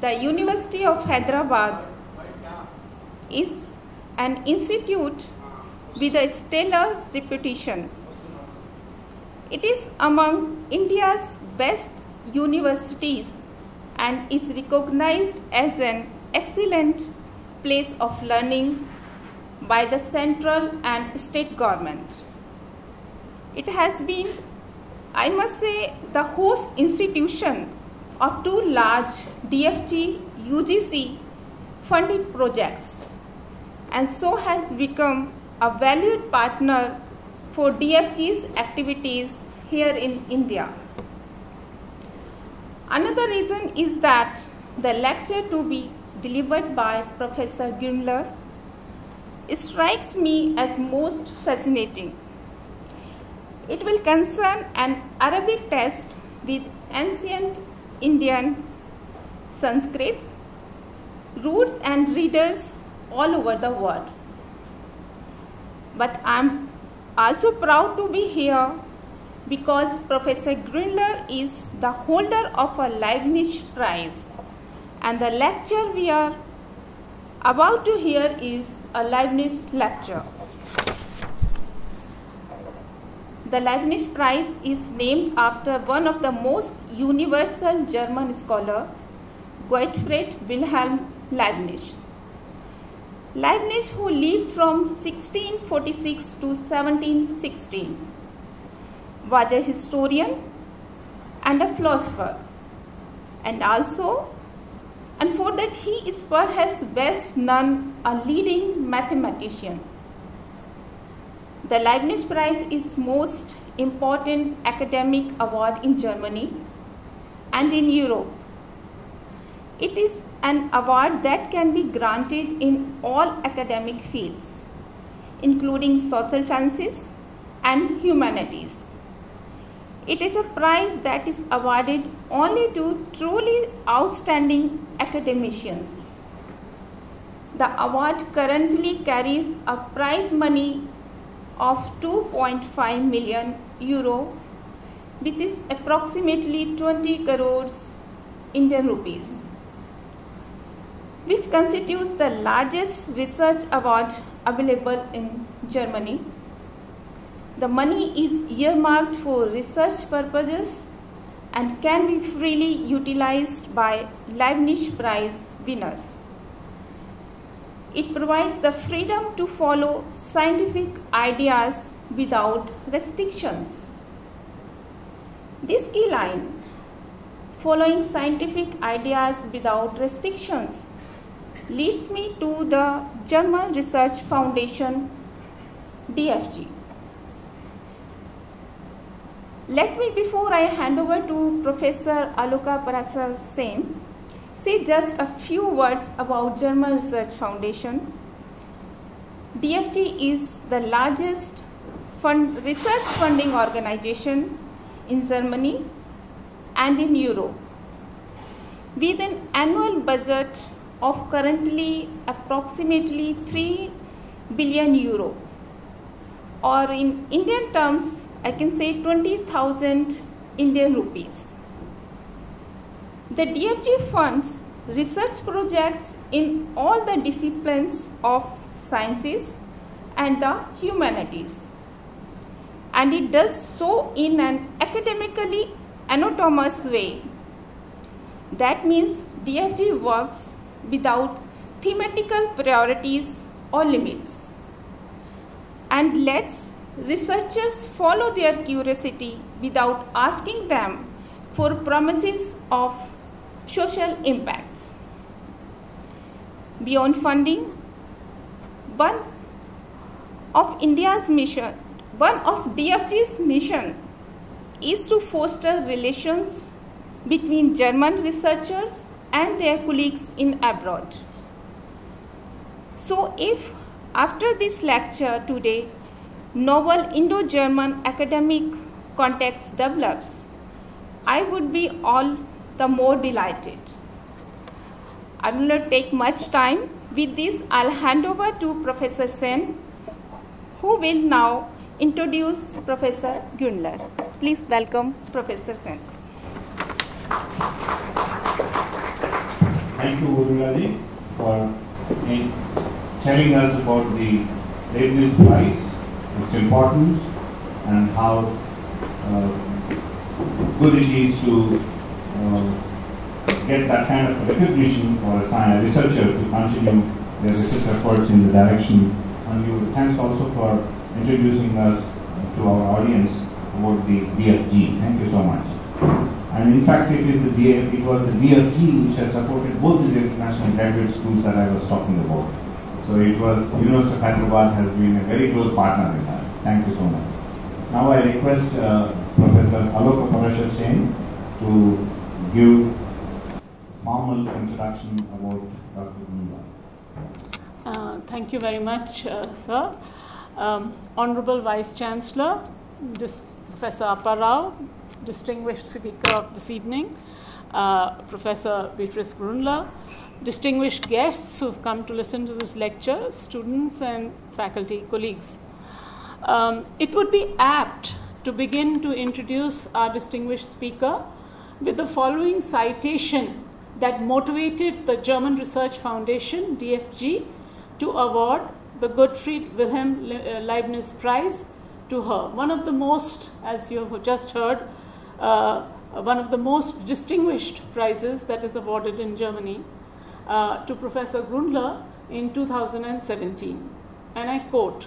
the University of Hyderabad is an institute with a stellar reputation. It is among India's best universities and is recognized as an excellent place of learning by the central and state government. It has been, I must say, the host institution of two large DFG UGC funded projects, and so has become a valued partner for DFG's activities here in India. Another reason is that the lecture to be delivered by Professor Gründler strikes me as most fascinating. It will concern an Arabic text with ancient Indian Sanskrit roots and readers all over the world. But I'm also proud to be here because Professor Gründler is the holder of a Leibniz Prize, and the lecture we are about to hear is a Leibniz lecture. The Leibniz Prize is named after one of the most universal German scholars, Gottfried Wilhelm Leibniz. Leibniz, who lived from 1646 to 1716, was a historian and a philosopher, and for that he is perhaps best known a leading mathematician. The Leibniz Prize is most important academic award in Germany and in Europe. It is an award that can be granted in all academic fields, including social sciences and humanities. It is a prize that is awarded only to truly outstanding academicians. The award currently carries a prize money of 2.5 million euro, which is approximately 20 crores Indian rupees, which constitutes the largest research award available in Germany. The money is earmarked for research purposes and can be freely utilized by Leibniz Prize winners. It provides the freedom to follow scientific ideas without restrictions. This key line, following scientific ideas without restrictions, leads me to the German Research Foundation, DFG. Let me, before I hand over to Professor Aloka Parasar Sen, say just a few words about German Research Foundation. DFG is the largest research funding organization in Germany and in Europe, with an annual budget of currently approximately 3 billion euro, or in Indian terms, I can say 20,000 Indian rupees. The DFG funds research projects in all the disciplines of sciences and the humanities, and it does so in an academically autonomous way. That means DFG works without thematical priorities or limits and lets researchers follow their curiosity without asking them for promises of social impacts. Beyond funding, one of DFG's mission is to foster relations between German researchers and their colleagues in abroad. So if after this lecture today, novel Indo-German academic context develops, I would be all the more delighted. I will not take much time. With this, I'll hand over to Professor Sen, who will now introduce Professor Gründler. Please welcome Professor Sen. Thank you, Urmila, for telling us about the Leibniz Prize, its importance, and how good it is to get that kind of recognition for a researcher to continue their research efforts in the direction. And thanks also for introducing us to our audience about the DFG. Thank you so much. And in fact, it was the DFG which has supported both the international graduate schools that I was talking about. So it was University of Hyderabad has been a very close partner in that. Thank you so much. Now I request Professor Aloka Parashar to give formal introduction about Dr. Gründler. Thank you very much, sir. Honorable Vice Chancellor, Professor Appa Rao, distinguished speaker of this evening, Professor Beatrice Gründler, distinguished guests who have come to listen to this lecture, students and faculty colleagues. It would be apt to begin to introduce our distinguished speaker with the following citation that motivated the German Research Foundation, DFG, to award the Gottfried Wilhelm Leibniz Prize to her. One of the most, as you have just heard, one of the most distinguished prizes that is awarded in Germany to Professor Gründler in 2017. And I quote,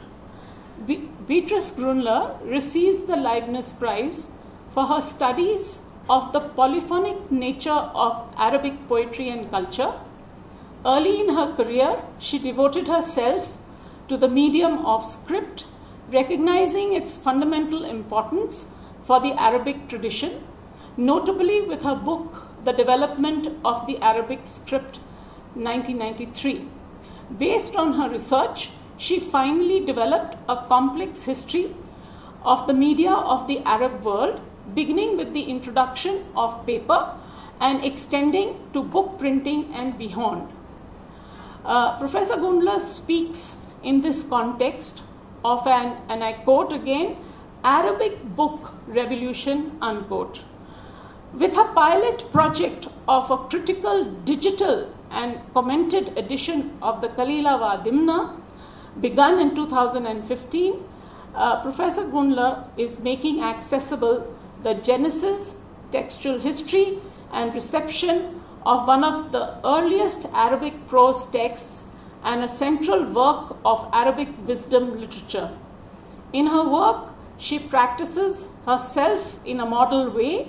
Beatrice Gründler receives the Leibniz Prize for her studies of the polyphonic nature of Arabic poetry and culture. Early in her career, she devoted herself to the medium of script, recognizing its fundamental importance for the Arabic tradition, notably with her book, The Development of the Arabic Script, 1993. Based on her research, she finally developed a complex history of the media of the Arab world, beginning with the introduction of paper and extending to book printing and beyond. Professor Gründler speaks in this context of and I quote again, Arabic book revolution, unquote. With her pilot project of a critical digital and commented edition of the Kalīla wa-Dimna, begun in 2015, Professor Gründler is making accessible the genesis, textual history, and reception of one of the earliest Arabic prose texts and a central work of Arabic wisdom literature. In her work, she practices herself in a model way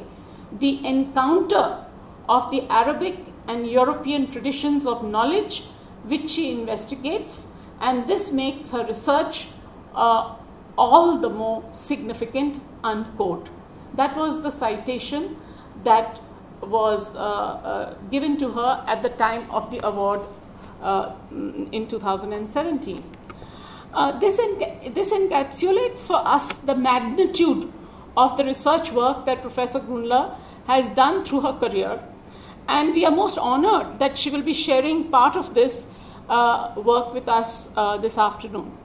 the encounter of the Arabic and European traditions of knowledge which she investigates, and this makes her research all the more significant, unquote. That was the citation that was given to her at the time of the award in 2017. This encapsulates for us the magnitude of the research work that Professor Gründler has done through her career, and we are most honored that she will be sharing part of this work with us this afternoon.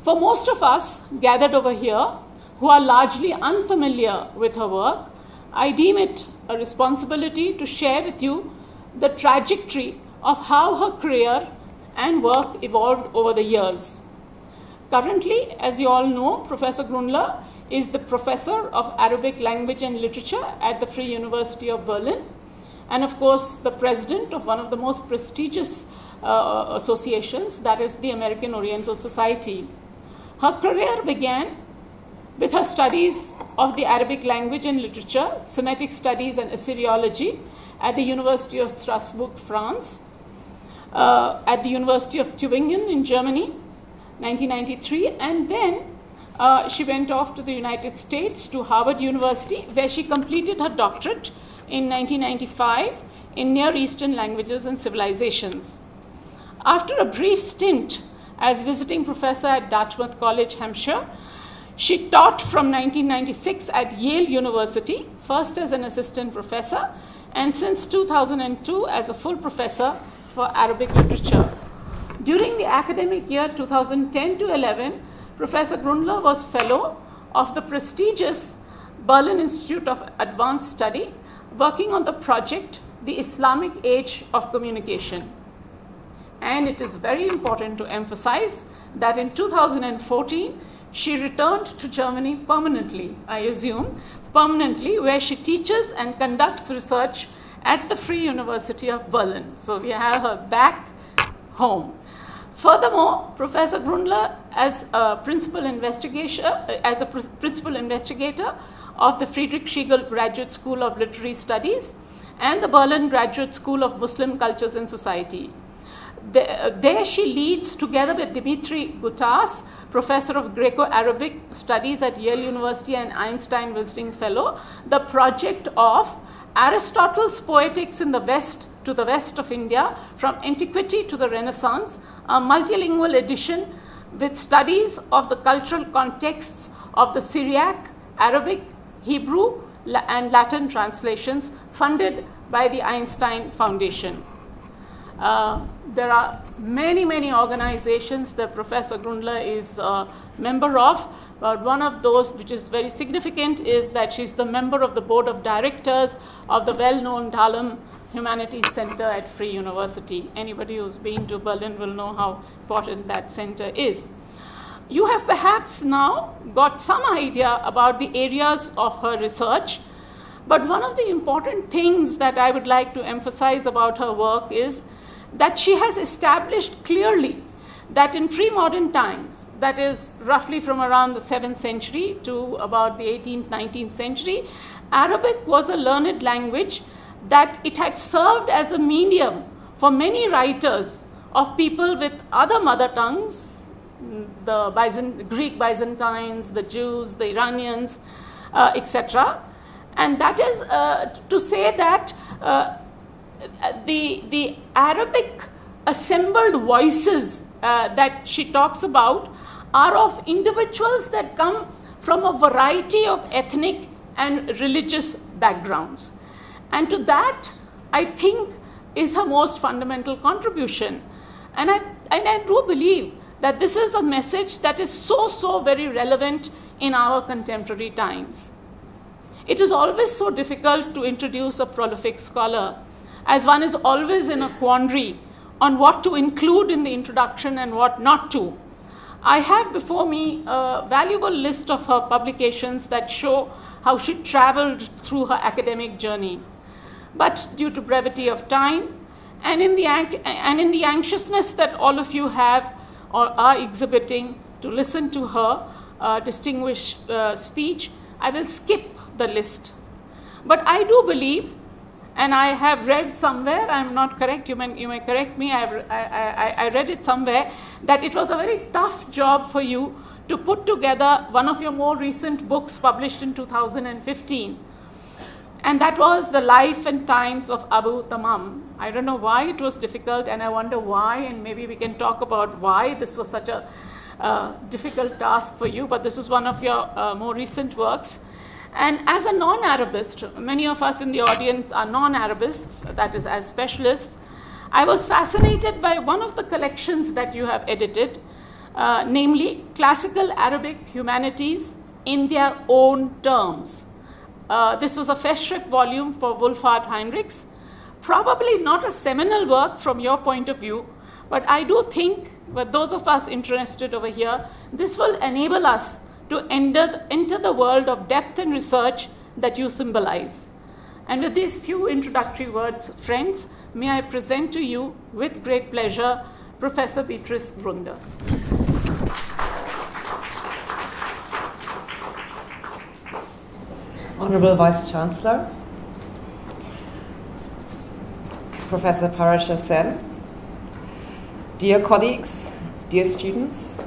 For most of us gathered over here who are largely unfamiliar with her work, I deem it a responsibility to share with you the trajectory of how her career and work evolved over the years. Currently, as you all know, Professor Gründler is the professor of Arabic language and literature at the Freie University of Berlin, and of course the president of one of the most prestigious associations, that is the American Oriental Society. Her career began with her studies of the Arabic language and literature, Semitic studies and Assyriology at the University of Strasbourg, France, at the University of Tübingen in Germany, 1993, and then she went off to the United States to Harvard University, where she completed her doctorate in 1995 in Near Eastern Languages and Civilizations. After a brief stint as visiting professor at Dartmouth College, Hampshire, she taught from 1996 at Yale University, first as an assistant professor, and since 2002 as a full professor for Arabic literature. During the academic year 2010 to 11, Professor Gründler was fellow of the prestigious Berlin Institute of Advanced Study, working on the project the Islamic age of communication. And it is very important to emphasize that in 2014, she returned to Germany permanently, I assume, permanently, where she teaches and conducts research at the Free University of Berlin. So we have her back home. Furthermore, Professor Gründler, as a principal investigator of the Friedrich Schlegel Graduate School of Literary Studies and the Berlin Graduate School of Muslim Cultures and Society. There she leads, together with Dimitri Gutas, Professor of Greco-Arabic Studies at Yale University and Einstein Visiting Fellow, the project of Aristotle's Poetics in the West to the West of India, from Antiquity to the Renaissance, a multilingual edition with studies of the cultural contexts of the Syriac, Arabic, Hebrew, and Latin translations, funded by the Einstein Foundation. There are many, many organizations that Professor Gründler is a member of, but one of those which is very significant is that she's the member of the board of directors of the well-known Dahlem Humanities Center at Free University. Anybody who's been to Berlin will know how important that center is. You have perhaps now got some idea about the areas of her research, but one of the important things that I would like to emphasize about her work is that she has established clearly that in pre-modern times, that is roughly from around the 7th century to about the 18th, 19th century, Arabic was a learned language, that it had served as a medium for many writers of people with other mother tongues, the Greek Byzantines, the Jews, the Iranians, etc. And that is to say that the Arabic assembled voices that she talks about are of individuals that come from a variety of ethnic and religious backgrounds. And to that, I think, is her most fundamental contribution. And I do believe that this is a message that is so very relevant in our contemporary times. It is always so difficult to introduce a prolific scholar, as one is always in a quandary on what to include in the introduction and what not to. I have before me a valuable list of her publications that show how she traveled through her academic journey. But due to brevity of time and in the anxiousness that all of you have or are exhibiting to listen to her distinguished speech, I will skip the list. But I do believe, and I have read somewhere, I'm not correct, you may correct me, I read it somewhere, that it was a very tough job for you to put together one of your more recent books published in 2015. And that was The Life and Times of Abu Tamam. I don't know why it was difficult, and I wonder why, and maybe we can talk about why this was such a difficult task for you, but this is one of your more recent works. And as a non-Arabist, many of us in the audience are non-Arabists, that is, as specialists, I was fascinated by one of the collections that you have edited, namely Classical Arabic Humanities in Their Own Terms. This was a Festschrift volume for Wolfhard Heinrichs, probably not a seminal work from your point of view, but I do think, for those of us interested over here, this will enable us to enter the world of depth and research that you symbolize. And with these few introductory words, friends, may I present to you, with great pleasure, Professor Beatrice Gründler. Honorable Vice Chancellor, Professor Parasha Sen, dear colleagues, dear students,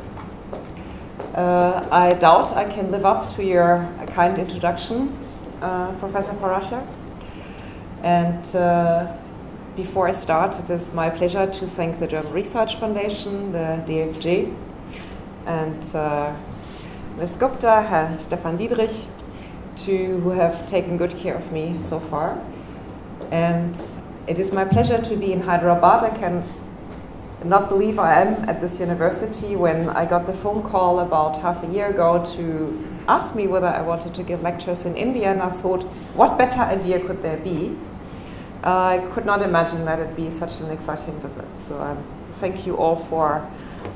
I doubt I can live up to your kind introduction, Professor Parasha. And before I start, it is my pleasure to thank the German Research Foundation, the DFG, and Ms. Gupta, Herr Stefan Diedrich, who have taken good care of me so far. And it is my pleasure to be in Hyderabad. I can not believe I am at this university when I got the phone call about half a year ago to ask me whether I wanted to give lectures in India, and I thought, what better idea could there be I could not imagine that it'd be such an exciting visit. So thank you all for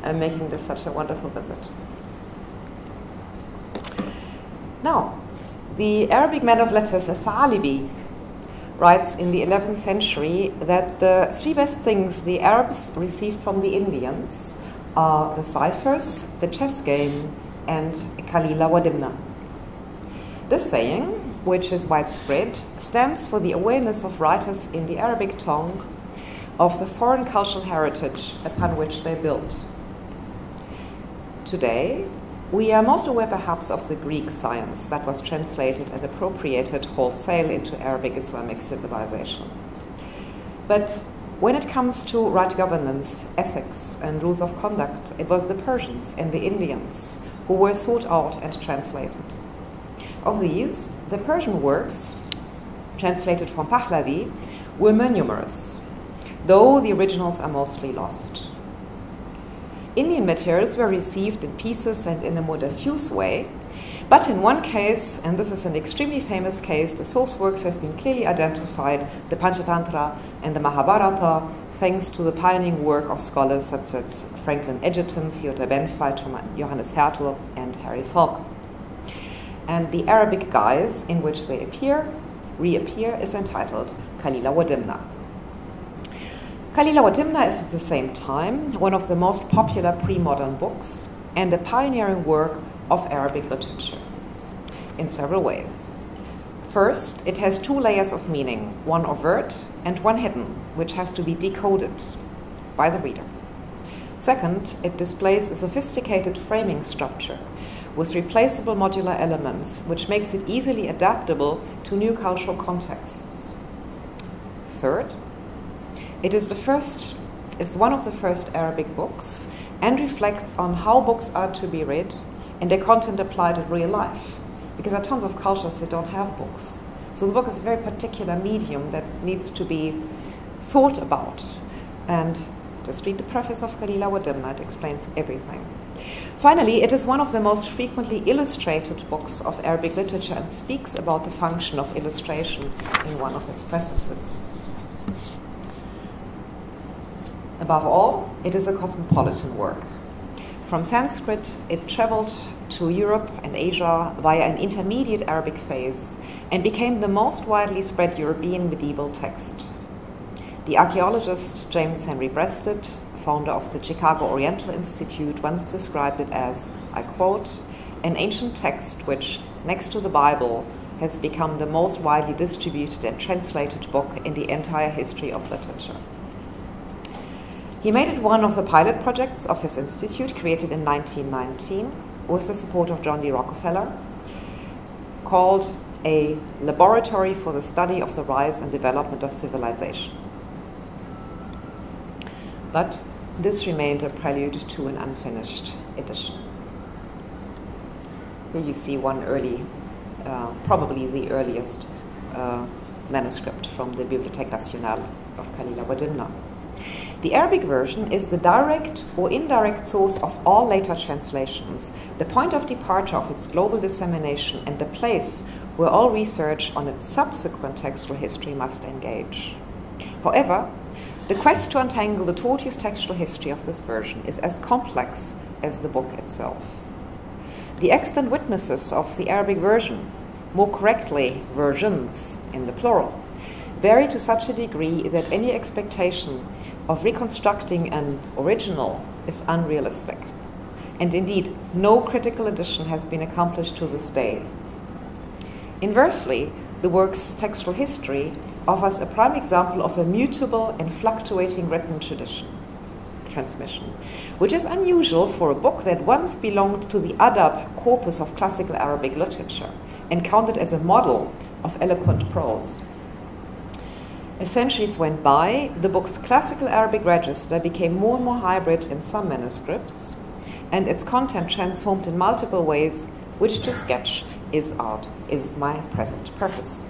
making this such a wonderful visit. Now, the Arabic man of letters, Thalibi, writes in the 11th century that the three best things the Arabs received from the Indians are the ciphers, the chess game, and Kalīla wa-Dimna. This saying, which is widespread, stands for the awareness of writers in the Arabic tongue of the foreign cultural heritage upon which they built. Today, we are most aware perhaps of the Greek science that was translated and appropriated wholesale into Arabic Islamic civilization. But when it comes to right governance, ethics, and rules of conduct, it was the Persians and the Indians who were sought out and translated. Of these, the Persian works, translated from Pahlavi, were more numerous, though the originals are mostly lost. Indian materials were received in pieces and in a more diffuse way, but in one case, and this is an extremely famous case, the source works have been clearly identified, the Panchatantra and the Mahabharata, thanks to the pioneering work of scholars such as Franklin Edgerton, Theodor Benfeit, Johannes Hertel, and Harry Falk. And the Arabic guise in which they reappear, is entitled Kalīla wa-Dimna. Kalīla wa-Dimna is at the same time one of the most popular pre-modern books and a pioneering work of Arabic literature in several ways. First, it has two layers of meaning, one overt and one hidden, which has to be decoded by the reader. Second, it displays a sophisticated framing structure with replaceable modular elements, which makes it easily adaptable to new cultural contexts. Third, it is one of the first Arabic books and reflects on how books are to be read and their content applied in real life, because there are tons of cultures that don't have books. So the book is a very particular medium that needs to be thought about. And just read the preface of Kalīla wa-Dimna, it explains everything. Finally, it is one of the most frequently illustrated books of Arabic literature and speaks about the function of illustration in one of its prefaces. Above all, it is a cosmopolitan work. From Sanskrit, it traveled to Europe and Asia via an intermediate Arabic phase and became the most widely spread European medieval text. The archaeologist James Henry Breasted, founder of the Chicago Oriental Institute, once described it as, I quote, an ancient text which, next to the Bible, has become the most widely distributed and translated book in the entire history of literature. He made it one of the pilot projects of his institute, created in 1919 with the support of John D. Rockefeller, called a laboratory for the study of the rise and development of civilization. But this remained a prelude to an unfinished edition. Here you see one early, probably the earliest manuscript from the Bibliothèque Nationale of Kalīla wa-Dimna. The Arabic version is the direct or indirect source of all later translations, the point of departure of its global dissemination, and the place where all research on its subsequent textual history must engage. However, the quest to untangle the tortuous textual history of this version is as complex as the book itself. The extant witnesses of the Arabic version, more correctly versions in the plural, vary to such a degree that any expectation of reconstructing an original is unrealistic. And indeed, no critical edition has been accomplished to this day. Inversely, the work's textual history offers a prime example of a mutable and fluctuating written transmission, which is unusual for a book that once belonged to the adab corpus of classical Arabic literature and counted as a model of eloquent prose. As centuries went by, the book's classical Arabic register became more and more hybrid in some manuscripts, and its content transformed in multiple ways, which to sketch is my present purpose.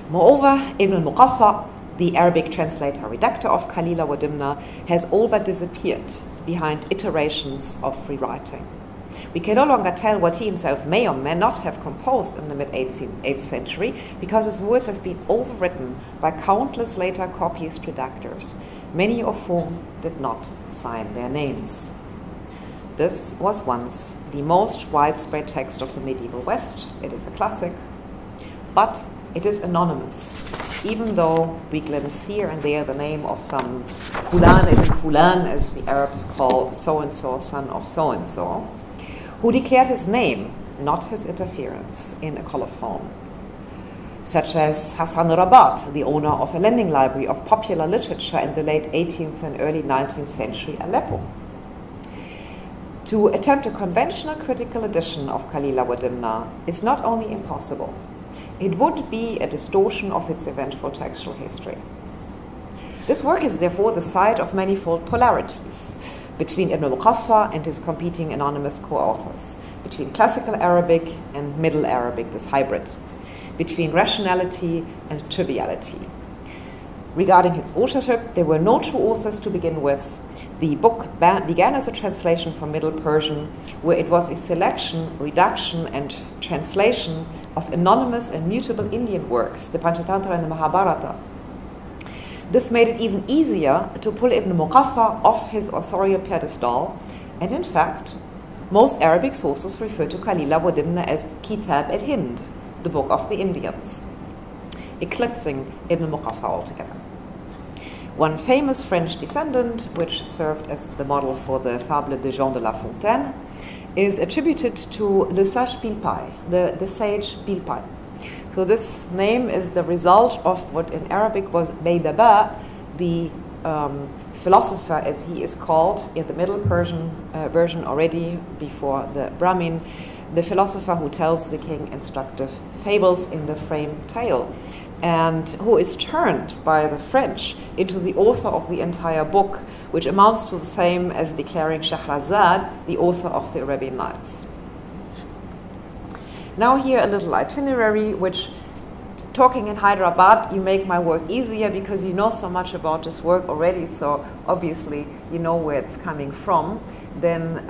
Moreover, Ibn al-Muqaffa, the Arabic translator-redactor of Kalīla wa-Dimna, has all but disappeared behind iterations of rewriting. We can no longer tell what he himself may or may not have composed in the mid-8th century, because his words have been overwritten by countless later copyist redactors, many of whom did not sign their names. This was once the most widespread text of the medieval West. It is a classic, but it is anonymous, even though we glimpse here and there the name of some Fulan ibn Fulan, as the Arabs call so-and-so, son of so-and-so, who declared his name, not his interference, in a colophon, such as Hassan Rabat, the owner of a lending library of popular literature in the late 18th and early 19th century Aleppo. To attempt a conventional critical edition of Kalīla wa-Dimna is not only impossible, it would be a distortion of its eventual textual history. This work is therefore the site of manifold polarities between Ibn Muqaffa and his competing anonymous co-authors, between classical Arabic and Middle Arabic, this hybrid, between rationality and triviality. Regarding its authorship, there were no true authors to begin with. The book began as a translation from Middle Persian, where it was a selection, reduction, and translation of anonymous and mutable Indian works, the Panchatantra and the Mahabharata. This made it even easier to pull Ibn Muqaffa off his authorial pedestal, and in fact, most Arabic sources refer to Kalīla wa-Dimna as Kitab al-Hind, the Book of the Indians, eclipsing Ibn Muqaffa altogether. One famous French descendant, which served as the model for the Fable de Jean de La Fontaine, is attributed to Le Sage Pilpay, the sage Pilpay. So this name is the result of what in Arabic was Baydaba, the philosopher, as he is called in the Middle Persian version already before the Brahmin, the philosopher who tells the king instructive fables in the frame tale, and who is turned by the French into the author of the entire book, which amounts to the same as declaring Shahrazad the author of the Arabian Nights. Now here a little itinerary, which, talking in Hyderabad, you make my work easier because you know so much about this work already, so obviously you know where it's coming from. Then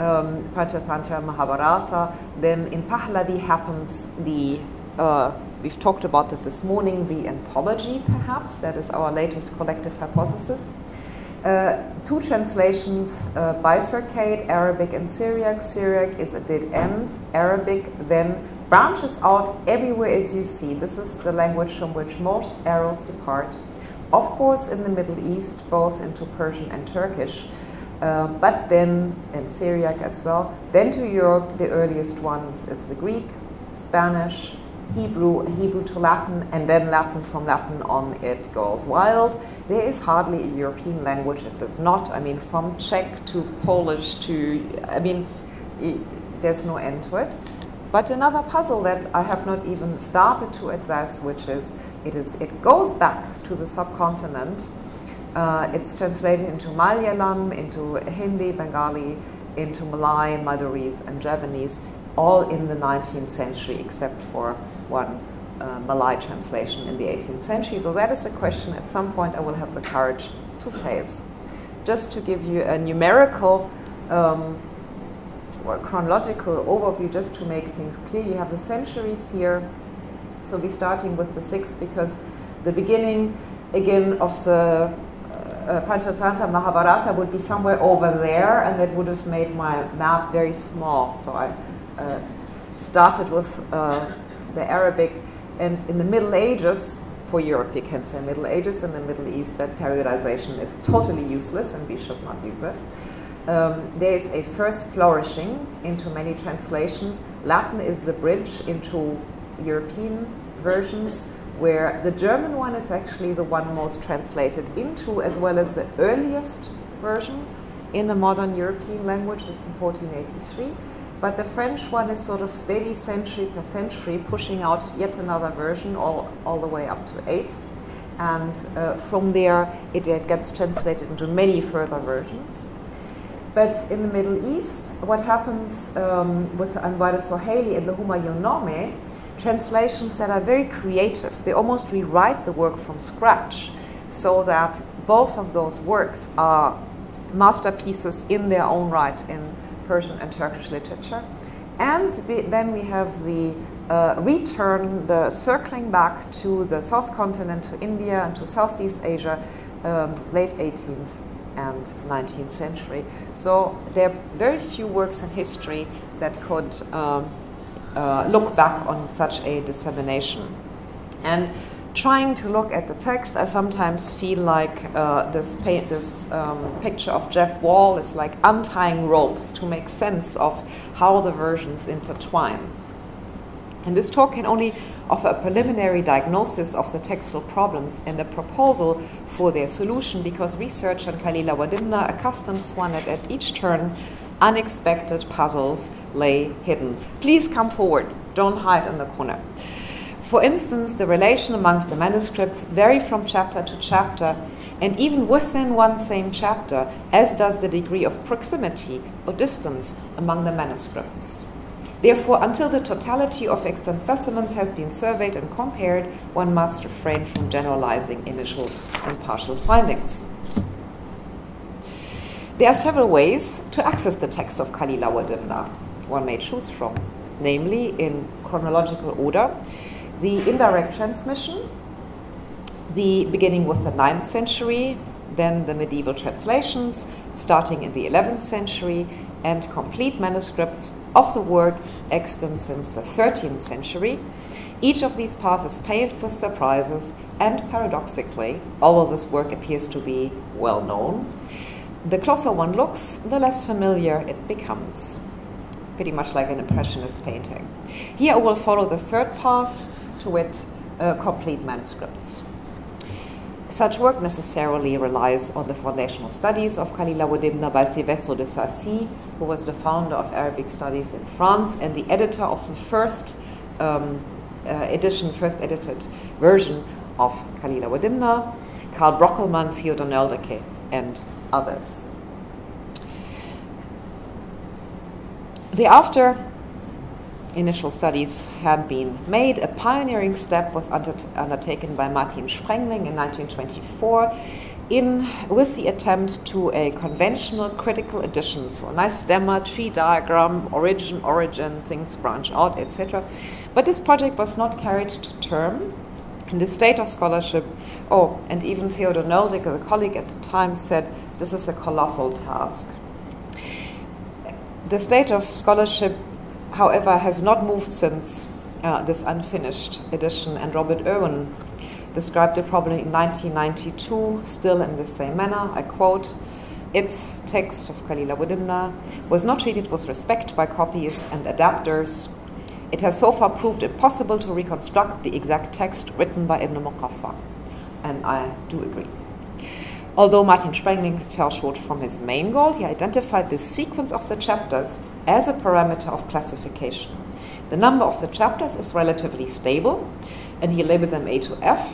Panchatantra, Mahabharata. Then in Pahlavi happens the, we've talked about it this morning, the anthology perhaps, that is our latest collective hypothesis. Two translations bifurcate, Arabic and Syriac. Syriac is a dead end. Arabic then branches out everywhere as you see. This is the language from which most arrows depart. Of course, in the Middle East, both into Persian and Turkish, but then in Syriac as well. Then to Europe, the earliest ones is the Greek, Spanish, Hebrew to Latin, and then Latin. From Latin on it goes wild. There is hardly a European language that does not. I mean, from Czech to Polish to, I mean, there's no end to it. But another puzzle that I have not even started to address, which is, it goes back to the subcontinent. It's translated into Malayalam, into Hindi, Bengali, into Malay, Madurese, and Javanese, all in the 19th century, except for one Malay translation in the 18th century. So that is a question at some point I will have the courage to face. Just to give you a numerical or chronological overview, just to make things clear, you have the centuries here. So we're starting with the 6th because the beginning, again, of the Panchatantra Mahabharata would be somewhere over there, and that would have made my map very small. So I started with the Arabic, and in the Middle Ages, for Europe you can say Middle Ages, in the Middle East that periodization is totally useless and we should not use it. There is a first flourishing into many translations. Latin is the bridge into European versions, where the German one is actually the one most translated into, as well as the earliest version in the modern European language. This is in 1483. But the French one is sort of steady century per century, pushing out yet another version all the way up to 8. And from there, it gets translated into many further versions. But in the Middle East, what happens with Anwar Sohaili and the Humayun-Name, translations that are very creative. They almost rewrite the work from scratch, so that both of those works are masterpieces in their own right in Persian and Turkish literature. And then we have the return, the circling back to the South Continent, to India and to Southeast Asia, late 18th and 19th century. So there are very few works in history that could look back on such a dissemination. And trying to look at the text, I sometimes feel like this picture of Jeff Wall is like untying ropes to make sense of how the versions intertwine. And this talk can only offer a preliminary diagnosis of the textual problems and a proposal for their solution, because research on Kalīla wa-Dimna accustoms one that at each turn unexpected puzzles lay hidden. Please come forward, don't hide in the corner. For instance, the relation amongst the manuscripts vary from chapter to chapter, and even within one same chapter, as does the degree of proximity or distance among the manuscripts. Therefore, until the totality of extant specimens has been surveyed and compared, one must refrain from generalizing initial and partial findings. There are several ways to access the text of Kalīla wa-Dimna one may choose from, namely in chronological order, the indirect transmission, the beginning with the 9th century, then the medieval translations starting in the 11th century, and complete manuscripts of the work extant since the 13th century. Each of these paths is paved with surprises, and paradoxically, although this work appears to be well known, the closer one looks, the less familiar it becomes. Pretty much like an impressionist painting. Here I will follow the third path, to wit, complete manuscripts. Such work necessarily relies on the foundational studies of Kalīla wa-Dimna by Silvestre de Sacy, who was the founder of Arabic studies in France and the editor of the first edited version of Kalīla wa-Dimna, Karl Brockelmann, Theodor Nöldeke, and others. Thereafter, initial studies had been made. A pioneering step was undertaken by Martin Sprengling in 1924 with the attempt to a conventional critical edition. So a nice lemma, tree diagram, origin, things branch out, etc. But this project was not carried to term. In the state of scholarship, and even Theodor Nöldeke, a colleague at the time, said this is a colossal task. The state of scholarship, however, has not moved since this unfinished edition, and Robert Owen described the problem in 1992, still in the same manner. I quote, "Its text of Kalīla wa-Dimna was not treated with respect by copyists and adapters. It has so far proved impossible to reconstruct the exact text written by Ibn Muqaffa." And I do agree. Although Martin Sprengling fell short from his main goal, he identified the sequence of the chapters as a parameter of classification. The number of the chapters is relatively stable, and he labeled them A to F.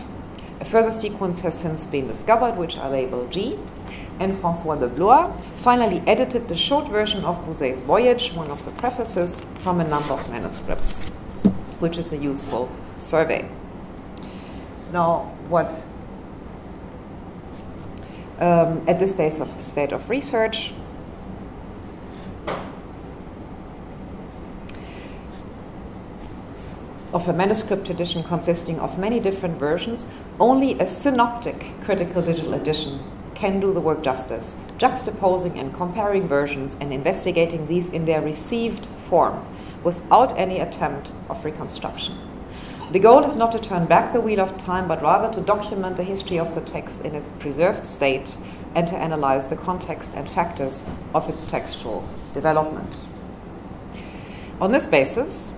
A further sequence has since been discovered, which I label G, and François de Blois finally edited the short version of Bouzet's Voyage, one of the prefaces, from a number of manuscripts, which is a useful survey. Now, what at this state of research, of a manuscript tradition consisting of many different versions, only a synoptic critical digital edition can do the work justice, juxtaposing and comparing versions and investigating these in their received form without any attempt of reconstruction. The goal is not to turn back the wheel of time, but rather to document the history of the text in its preserved state and to analyze the context and factors of its textual development. On this basis,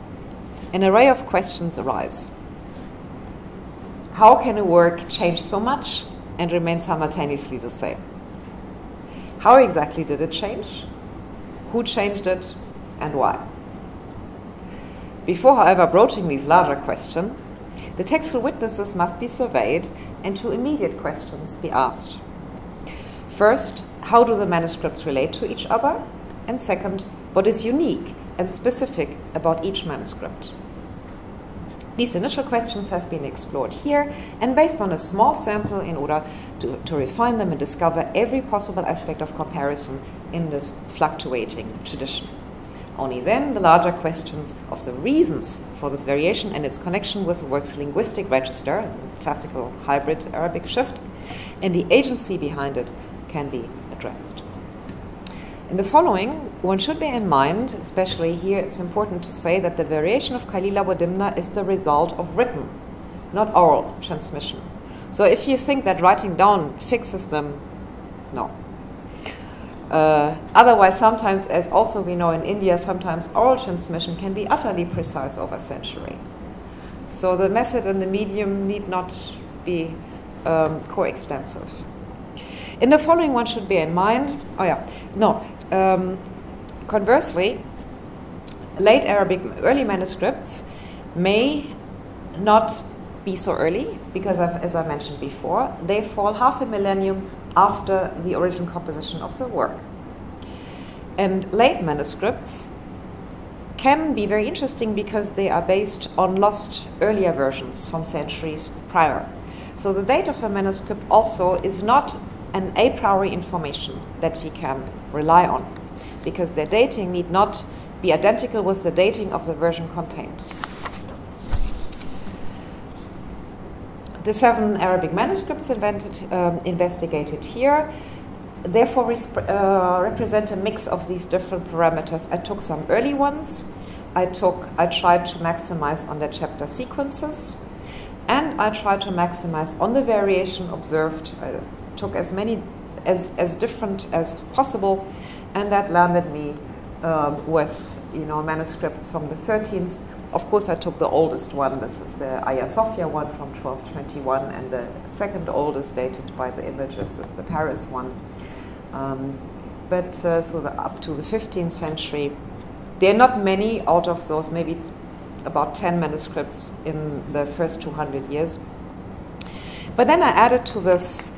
an array of questions arise. How can a work change so much and remain simultaneously the same? How exactly did it change? Who changed it, and why? Before, however, broaching these larger questions, the textual witnesses must be surveyed and two immediate questions be asked. First, how do the manuscripts relate to each other? And second, what is unique and specific about each manuscript? These initial questions have been explored here and based on a small sample in order to refine them and discover every possible aspect of comparison in this fluctuating tradition. Only then the larger questions of the reasons for this variation and its connection with the work's linguistic register, classical hybrid Arabic shift, and the agency behind it can be addressed. In the following, one should bear in mind, especially here it's important to say that the variation of Kalīla wa-Dimna is the result of written, not oral transmission. So if you think that writing down fixes them, no. Otherwise, sometimes, as also we know in India, sometimes oral transmission can be utterly precise over a century. So the method and the medium need not be coextensive. In the following, one should bear in mind, conversely, late Arabic early manuscripts may not be so early because, as I mentioned before, they fall half a millennium after the original composition of the work. And late manuscripts can be very interesting because they are based on lost earlier versions from centuries prior. So the date of a manuscript also is not an a priori information that we can rely on, because their dating need not be identical with the dating of the version contained. The 7 Arabic manuscripts investigated here therefore represent a mix of these different parameters. I took some early ones, I tried to maximize on the chapter sequences, and I tried to maximize on the variation observed. I took as many as different as possible, and that landed me with manuscripts from the 13th. Of course, I took the oldest one. This is the Hagia Sophia one from 1221, and the second oldest dated by the images is the Paris one. Up to the 15th century. There are not many out of those, maybe about 10 manuscripts in the first 200 years. But then I added to this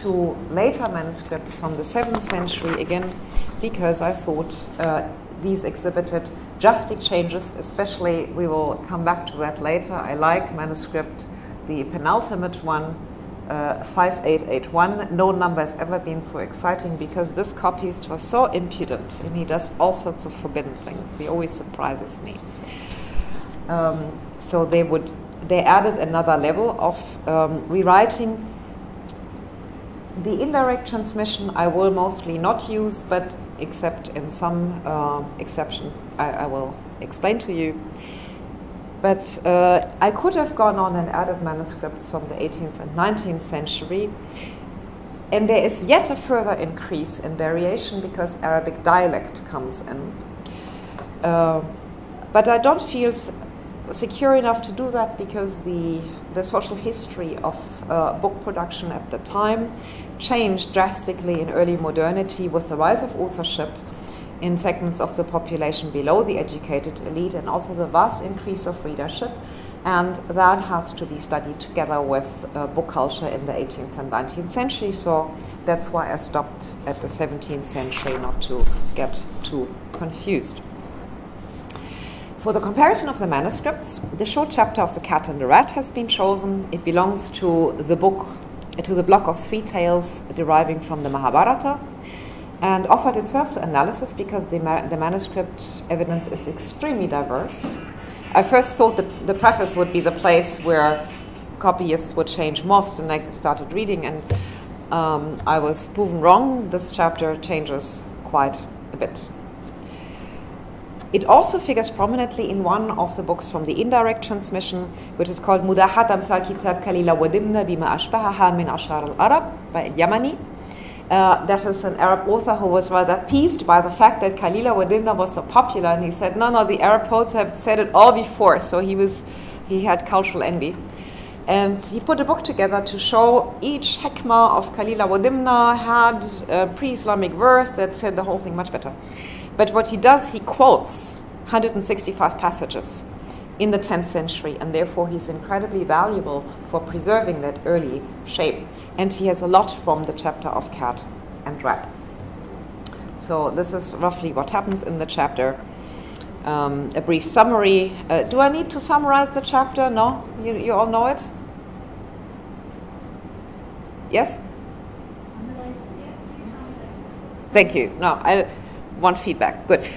two later manuscripts from the 7th century again, because I thought these exhibited drastic changes, especially, we will come back to that later. I like manuscript, the penultimate one, 5881. No number has ever been so exciting because this copyist was so impudent and he does all sorts of forbidden things. He always surprises me. So they added another level of rewriting. The indirect transmission I will mostly not use, but except in some exception I will explain to you. But I could have gone on and added manuscripts from the 18th and 19th century. And there is yet a further increase in variation because Arabic dialect comes in. But I don't feel secure enough to do that because the social history of book production at the time changed drastically in early modernity with the rise of authorship in segments of the population below the educated elite, and also the vast increase of readership, and that has to be studied together with book culture in the 18th and 19th century. So that's why I stopped at the 17th century, not to get too confused. For the comparison of the manuscripts, the short chapter of The Cat and the Rat has been chosen. It belongs to the book, to the block of 3 tales deriving from the Mahabharata, and offered itself to analysis because the manuscript evidence is extremely diverse. I first thought that the preface would be the place where copyists would change most, and I started reading, and I was proven wrong. This chapter changes quite a bit. It also figures prominently in one of the books from the indirect transmission, which is called Mudahat Amsal Kitab Kalīla wa-Dimna bima ashbahaha min ashar al-Arab by Yamani. That is an Arab author who was rather peeved by the fact that Kalīla wa-Dimna was so popular, and he said, no, the Arab poets have said it all before, so he had cultural envy. And he put a book together to show each hekmah of Kalīla wa-Dimna had a pre-Islamic verse that said the whole thing much better. But what he does, he quotes 165 passages in the 10th century, and therefore he's incredibly valuable for preserving that early shape. And he has a lot from the chapter of Cat and Rat. So this is roughly what happens in the chapter. A brief summary. Do I need to summarize the chapter? No? You all know it? Yes? Thank you. No, I want feedback. Good.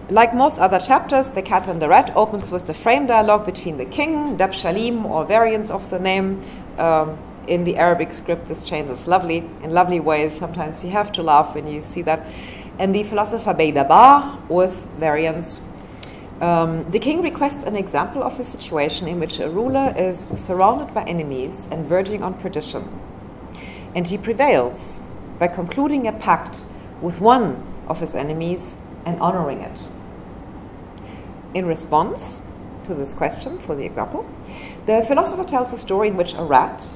Like most other chapters, The Cat and the Rat opens with the frame dialogue between the king, Dab Shalim, or variants of the name. In the Arabic script, this changes in lovely ways. Sometimes you have to laugh when you see that. And the philosopher Beydaba with variants. The king requests an example of a situation in which a ruler is surrounded by enemies and verging on perdition. And he prevails by concluding a pact with one of his enemies and honoring it. In response to this question, for the example, the philosopher tells a story in which a rat,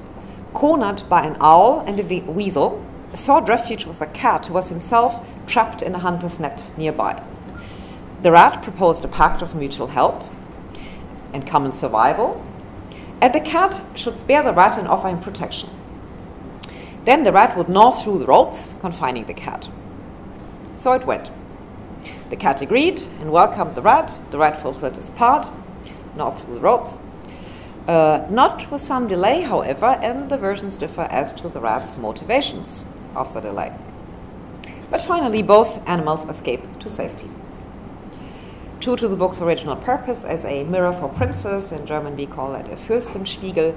cornered by an owl and a weasel, sought refuge with a cat who was himself trapped in a hunter's net nearby. The rat proposed a pact of mutual help and common survival, and the cat should spare the rat and offer him protection. Then the rat would gnaw through the ropes, confining the cat. So it went. The cat agreed and welcomed the rat. The rat fulfilled his part, gnawed through the ropes. Not with some delay, however, and the versions differ as to the rat's motivations of the delay. But finally, both animals escape to safety. True to the book's original purpose as a mirror for princes, in German we call it a Fürstenspiegel,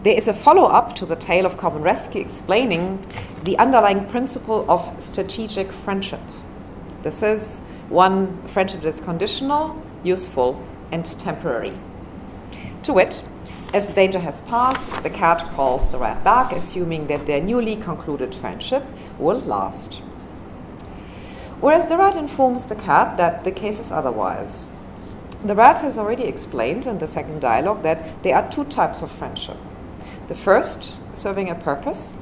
there is a follow-up to the tale of common rescue explaining the underlying principle of strategic friendship. This is one friendship that's conditional, useful, and temporary. To wit, as the danger has passed, the cat calls the rat back, assuming that their newly concluded friendship will last. Whereas the rat informs the cat that the case is otherwise. The rat has already explained in the second dialogue that there are two types of friendship. The first, serving a purpose,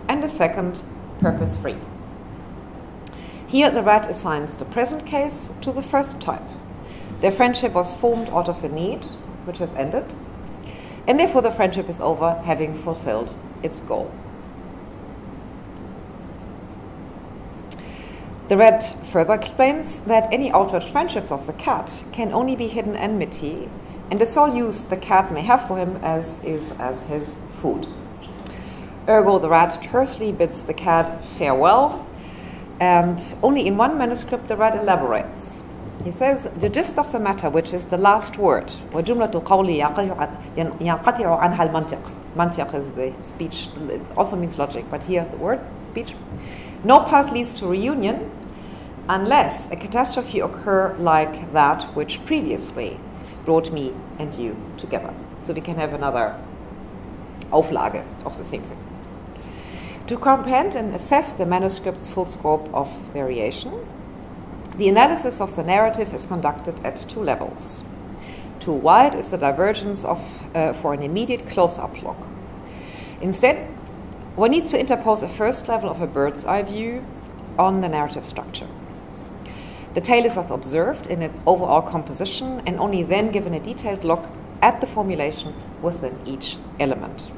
and the second, purpose-free. Here the rat assigns the present case to the first type. Their friendship was formed out of a need, which has ended, and therefore the friendship is over, having fulfilled its goal. The rat further explains that any outward friendships of the cat can only be hidden enmity, and the sole use the cat may have for him is as his food. Ergo, the rat tersely bids the cat farewell, and only in one manuscript the rat elaborates. He says, the gist of the matter, which is the last word, وَجُمْلَةُ قَوْلِي يَنْقَطِعُ عَنْهَا الْمَنْطِقِ. Mantiq is the speech, it also means logic, but here the word, speech. No path leads to reunion unless a catastrophe occur like that which previously brought me and you together. So we can have another Auflage of the same thing. To comprehend and assess the manuscript's full scope of variation, the analysis of the narrative is conducted at two levels. Too wide is the divergence for an immediate close-up look. Instead, one needs to interpose a first level of a bird's eye view on the narrative structure. The tale is thus observed in its overall composition and only then given a detailed look at the formulation within each element.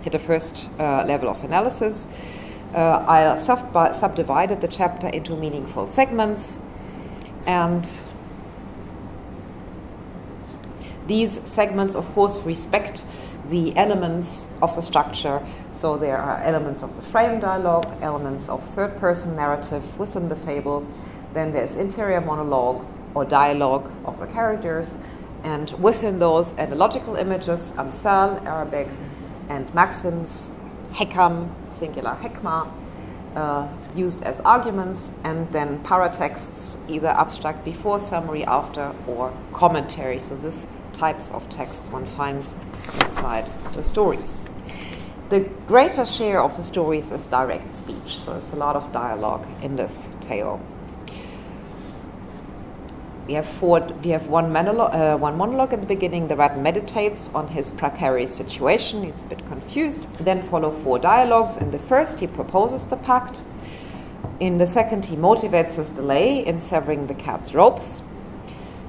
At the first level of analysis, I subdivided the chapter into meaningful segments, and these segments, of course, respect the elements of the structure. So there are elements of the frame dialogue, elements of third-person narrative within the fable. Then there's interior monologue or dialogue of the characters, and within those analogical images, amsal, Arabic, and maxims, hekam, singular hekma, used as arguments, and then paratexts, either abstract before, summary after, or commentary. So these types of texts one finds inside the stories. The greater share of the stories is direct speech, so there's a lot of dialogue in this tale. We have one monologue in the beginning. The rat meditates on his precarious situation. He's a bit confused. Then follow 4 dialogues. In the first, he proposes the pact. In the second, he motivates his delay in severing the cat's ropes.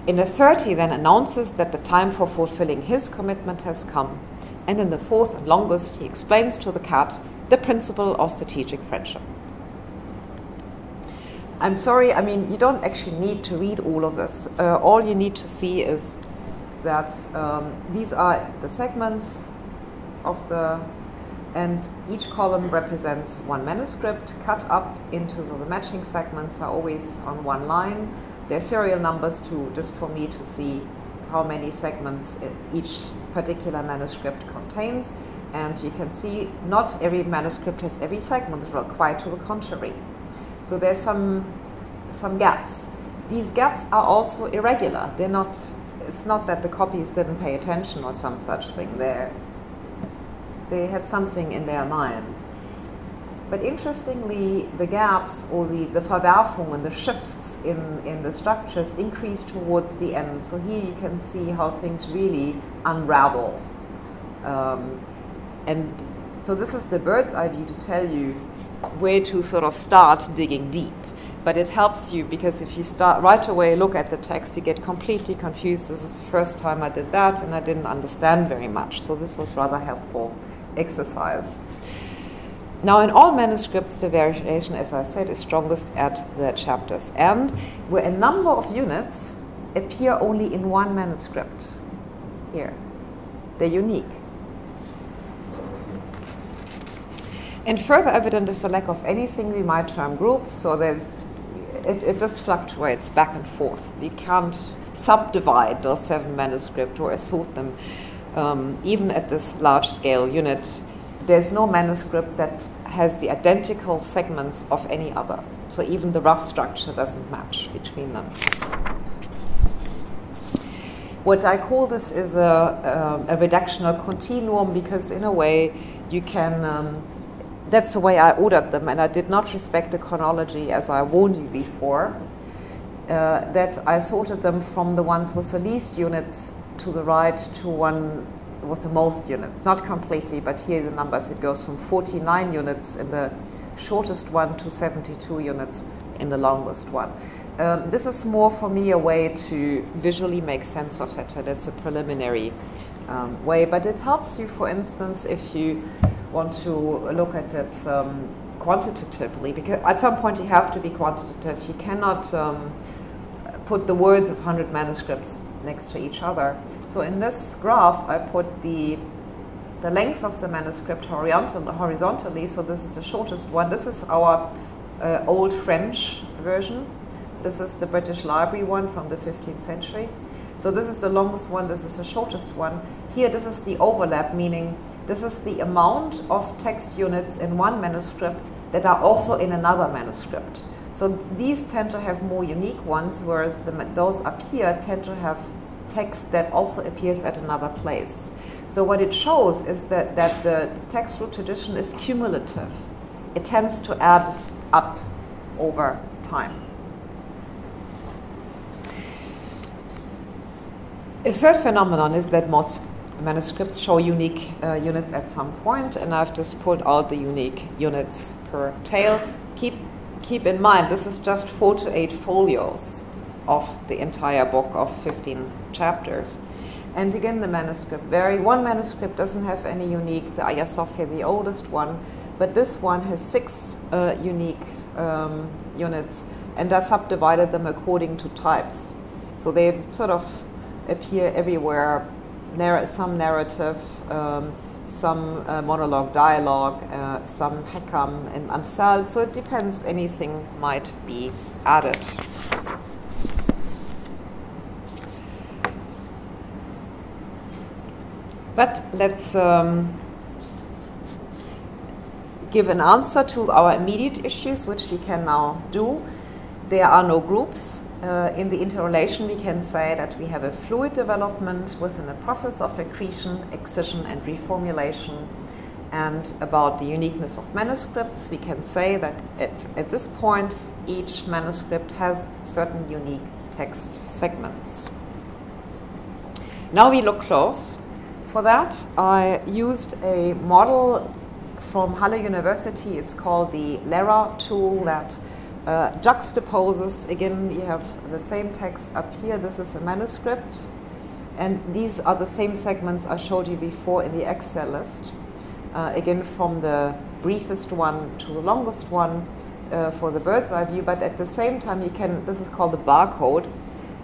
In the third, he then announces that the time for fulfilling his commitment has come. And in the fourth and longest, he explains to the cat the principle of strategic friendship. I'm sorry, I mean, you don't actually need to read all of this. All you need to see is that these are the segments of the and each column represents one manuscript cut up into, so the matching segments are always on one line. There are serial numbers too, just for me to see how many segments each particular manuscript contains. And you can see not every manuscript has every segment, quite to the contrary. So there's some gaps. These gaps are also irregular. They're not, it's not that the copyists didn't pay attention or some such thing. They had something in their minds. But interestingly, the gaps or the Verwerfungen, the shifts in the structures increase towards the end. So here you can see how things really unravel. And so this is the bird's eye view to tell you where to sort of start digging deep. But it helps you because if you start right away, look at the text, you get completely confused. This is the first time I did that and I didn't understand very much. So this was rather helpful exercise. Now in all manuscripts, the variation, as I said, is strongest at the chapters end, where a number of units appear only in one manuscript. Here. They're unique. And further evident is the lack of anything we might term groups, so it just fluctuates back and forth. You can't subdivide those 7 manuscripts or assort them. Even at this large-scale unit, there's no manuscript that has the identical segments of any other. So even the rough structure doesn't match between them. What I call this is a redactional continuum, because in a way you can... that's the way I ordered them, and I did not respect the chronology as I warned you before, that I sorted them from the ones with the least units to the right to one with the most units. Not completely, but here are the numbers. It goes from 49 units in the shortest one to 72 units in the longest one. This is more for me a way to visually make sense of it, and it's a preliminary way, but it helps you, for instance, if you want to look at it quantitatively, because at some point you have to be quantitative. You cannot put the words of 100 manuscripts next to each other. So in this graph I put the length of the manuscript horizontally, so this is the shortest one. This is our old French version. This is the British Library one from the 15th century. So this is the longest one, this is the shortest one. Here this is the overlap, meaning this is the amount of text units in one manuscript that are also in another manuscript. So these tend to have more unique ones, whereas those up here tend to have text that also appears at another place. So what it shows is that the textual tradition is cumulative. It tends to add up over time. A third phenomenon is that most manuscripts show unique units at some point, and I've just pulled out the unique units per tale. Keep in mind, this is just 4 to 8 folios of the entire book of 15 chapters. And again, the manuscript vary. One manuscript doesn't have any unique, the Hagia Sophia, the oldest one, but this one has 6 unique units, and I subdivided them according to types. So they sort of appear everywhere. Some narrative, some monologue, dialogue, some hekam and amsal. So it depends, anything might be added. But let's give an answer to our immediate issues, which we can now do. There are no groups. In the interrelation, we can say that we have a fluid development within a process of accretion, excision, and reformulation. And about the uniqueness of manuscripts, we can say that at this point, each manuscript has certain unique text segments. Now we look close. For that, I used a model from Halle University. It's called the LERA tool that juxtaposes. Again, you have the same text up here. This is a manuscript, and these are the same segments I showed you before in the Excel list. Again, from the briefest one to the longest one for the bird's eye view, but at the same time you can, this is called the barcode,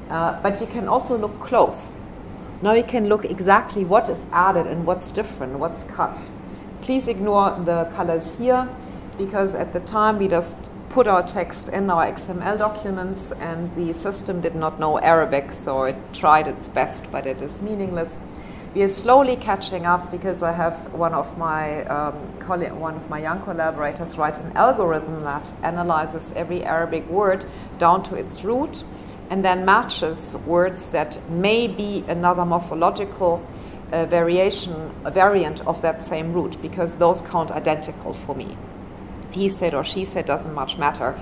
but you can also look close. Now you can look exactly what is added and what's different, what's cut. Please ignore the colors here, because at the time we just put our text in our XML documents and the system did not know Arabic, so it tried its best, but it is meaningless. We are slowly catching up, because I have one of my young collaborators write an algorithm that analyzes every Arabic word down to its root and then matches words that may be another morphological variant of that same root, because those count identical for me. He said or she said doesn't much matter.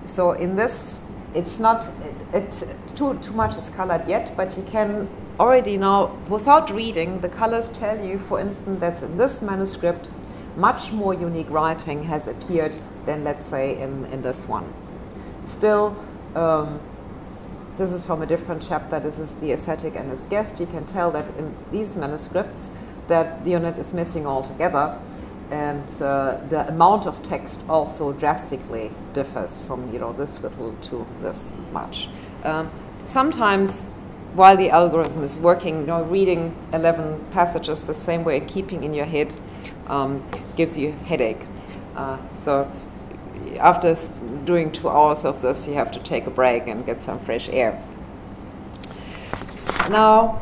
So in this, it's not too much is colored yet, but you can already now, without reading, the colors tell you, for instance, that in this manuscript, much more unique writing has appeared than, let's say, in this one. Still, this is from a different chapter. This is the ascetic and his guest. You can tell that in these manuscripts that the unit is missing altogether, and the amount of text also drastically differs from this little to this much. Sometimes, while the algorithm is working, reading 11 passages the same way, keeping in your head, gives you a headache. So after doing 2 hours of this, you have to take a break and get some fresh air. Now,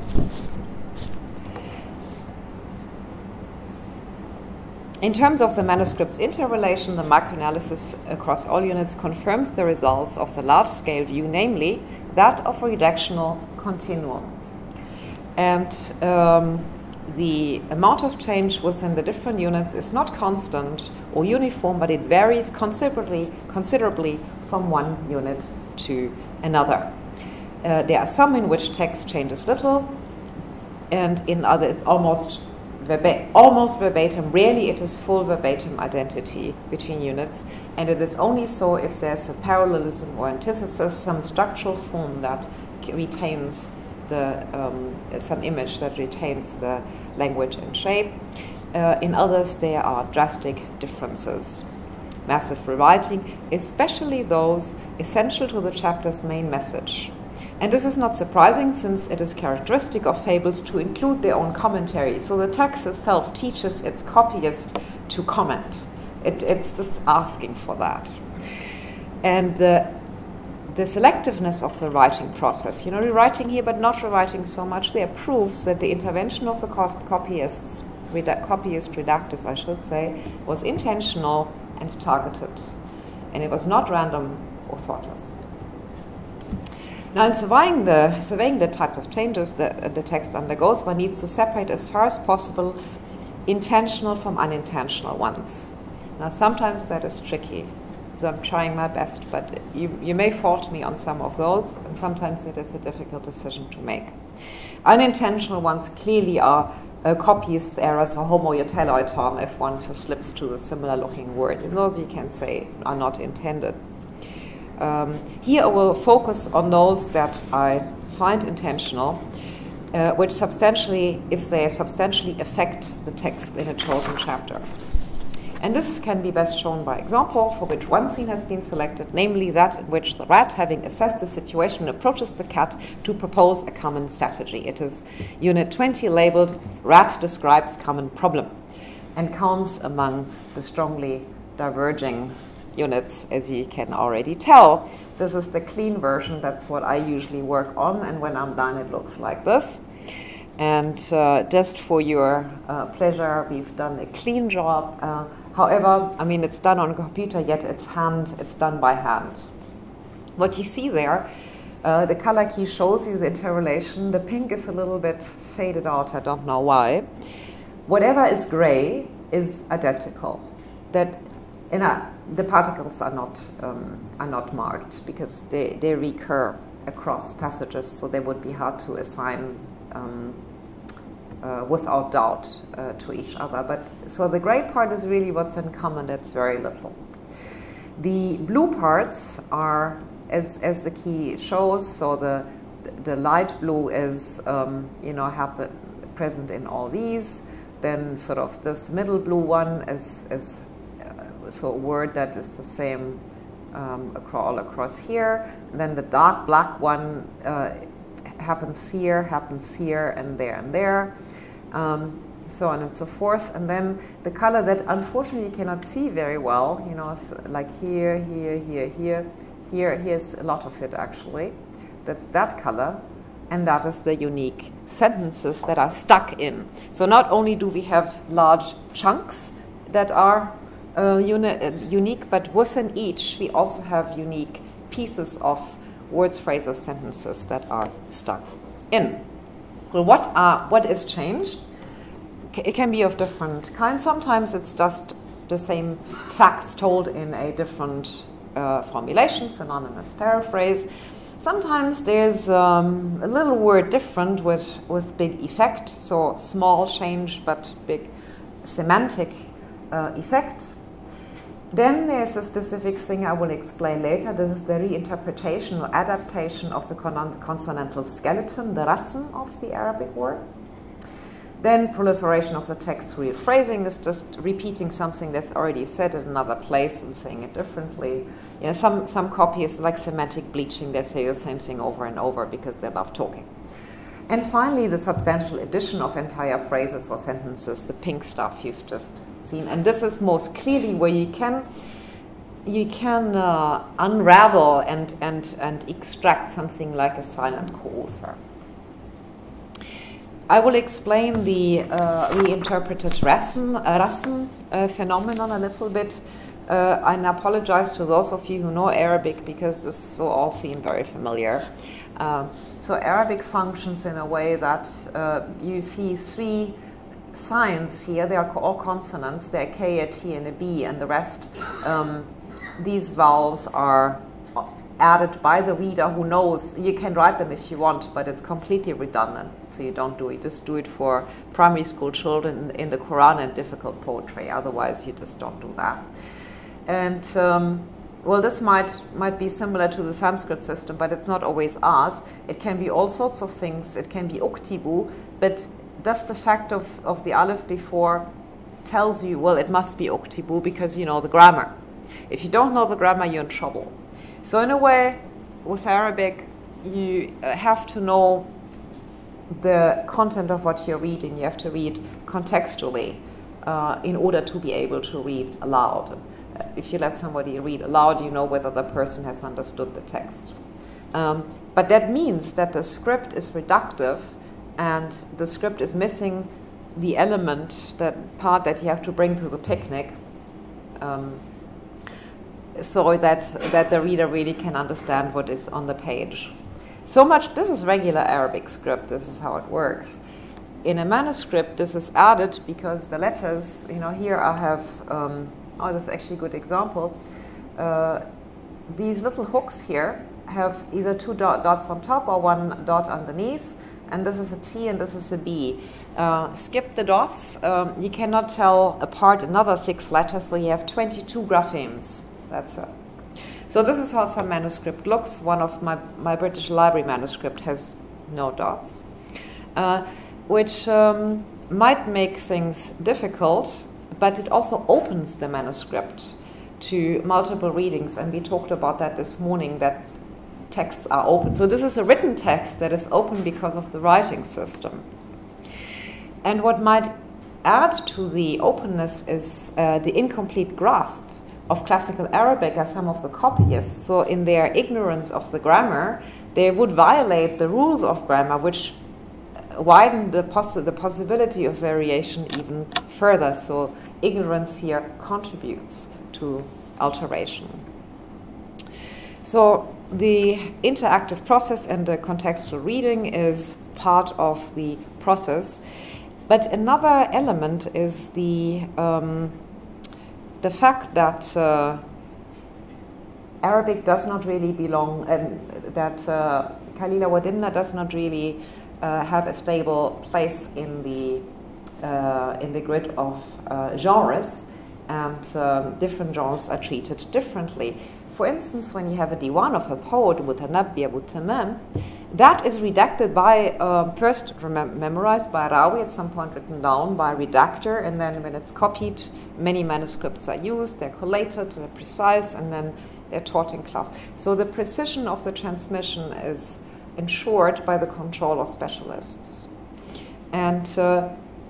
in terms of the manuscript's interrelation, the microanalysis across all units confirms the results of the large-scale view, namely that of a redactional continuum. And the amount of change within the different units is not constant or uniform, but it varies considerably from one unit to another. There are some in which text changes little, and in others it's almost verbatim. Rarely it is full verbatim identity between units, and it is only so if there's a parallelism or antithesis, some structural form that retains some image that retains the language and shape. In others, there are drastic differences. Massive rewriting, especially those essential to the chapter's main message. And this is not surprising, since it is characteristic of fables to include their own commentary. So the text itself teaches its copyist to comment. It's just asking for that. And the selectiveness of the writing process, rewriting here but not rewriting so much there, proves that the intervention of the copyist redactors, I should say, was intentional and targeted. And it was not random or thoughtless. Now, in surveying the types of changes that the text undergoes, one needs to separate as far as possible intentional from unintentional ones. Now, sometimes that is tricky. So I'm trying my best, but you may fault me on some of those, and sometimes it is a difficult decision to make. Unintentional ones clearly are copyist errors or homoioteleoton if one slips to a similar looking word. And those you can say are not intended. Here I will focus on those that I find intentional, which substantially affect the text in a chosen chapter. And this can be best shown by example, for which one scene has been selected, namely that in which the rat, having assessed the situation, approaches the cat to propose a common strategy. It is Unit 20, labeled Rat Describes Common Problem, and counts among the strongly diverging units, as you can already tell. This is the clean version. That's what I usually work on, and when I'm done, it looks like this. And just for your pleasure, we've done a clean job. However, it's done on a computer, yet it's done by hand. What you see there, the color key shows you the interrelation. The pink is a little bit faded out, I don't know why. Whatever is gray is identical. The particles are not marked because they recur across passages, so they would be hard to assign without doubt to each other. So the gray part is really what's in common. That's very little. The blue parts are, as the key shows, so the light blue is present in all these. Then sort of this middle blue one is so a word that is the same all across here. And then the dark black one happens here, and there, and there. so on and so forth. And then the color that unfortunately you cannot see very well, you know, like here, here's a lot of it actually. That's that color, and that is the unique sentences that are stuck in. So not only do we have large chunks that are unique, but within each we also have unique pieces of words, phrases, sentences that are stuck in. Well, what is changed? It can be of different kinds. Sometimes it's just the same facts told in a different formulation, synonymous paraphrase. Sometimes there's a little word different with big effect, so small change but big semantic effect. Then there's a specific thing I will explain later. This is the reinterpretation or adaptation of the consonantal skeleton, the rasm of the Arabic word. Then proliferation of the text through rephrasing is just repeating something that's already said at another place and saying it differently. You know, some copyists, like semantic bleaching, they say the same thing over and over because they love talking. And finally, the substantial addition of entire phrases or sentences, the pink stuff you've just seen. And this is most clearly where you can unravel and extract something like a silent co-author. I will explain the reinterpreted rasm phenomenon a little bit. And apologize to those of you who know Arabic because this will all seem very familiar. So Arabic functions in a way that you see three signs here. They are all consonants. They're a K, a T, and a B, and the rest, these vowels are added by the reader who knows. You can write them if you want, but it's completely redundant, so you don't do it. Just do it for primary school children in the Quran and difficult poetry. Otherwise, you just don't do that. And well, this might be similar to the Sanskrit system, but it's not always ours. It can be all sorts of things. It can be uktibu, but that's the fact of the aleph before tells you, well, it must be uktibu because you know the grammar. If you don't know the grammar, you're in trouble. So in a way, with Arabic, you have to know the content of what you're reading. You have to read contextually in order to be able to read aloud. If you let somebody read aloud, you know whether the person has understood the text. But that means that the script is reductive and the script is missing the element, that part that you have to bring to the picnic, so that the reader really can understand what is on the page. So much, this is regular Arabic script, this is how it works. In a manuscript, this is added because the letters, you know, here I have, oh, that's actually a good example. These little hooks here have either two dots on top or one dot underneath, and this is a T and this is a B. Skip the dots. You cannot tell apart another 6 letters, so you have 22 graphemes. That's it. So this is how some manuscript looks. One of my British Library manuscript has no dots, which might make things difficult, but it also opens the manuscript to multiple readings, and we talked about that this morning, that texts are open. So this is a written text that is open because of the writing system. And what might add to the openness is the incomplete grasp of classical Arabic are some of the copyists. So in their ignorance of the grammar, they would violate the rules of grammar, which widen the possibility of variation even further. So ignorance here contributes to alteration. So the interactive process and the contextual reading is part of the process. But another element is the fact that Arabic does not really belong, and that Kalīla wa-Dimna does not really have a stable place in the grid of genres, and different genres are treated differently. For instance, when you have a diwan of a poet, mutanabbi abu tamam, that is redacted by, first memorized by Rawi, at some point written down by a redactor, and then when it's copied, many manuscripts are used, they're collated, they're precise, and then they're taught in class. So the precision of the transmission is ensured by the control of specialists. And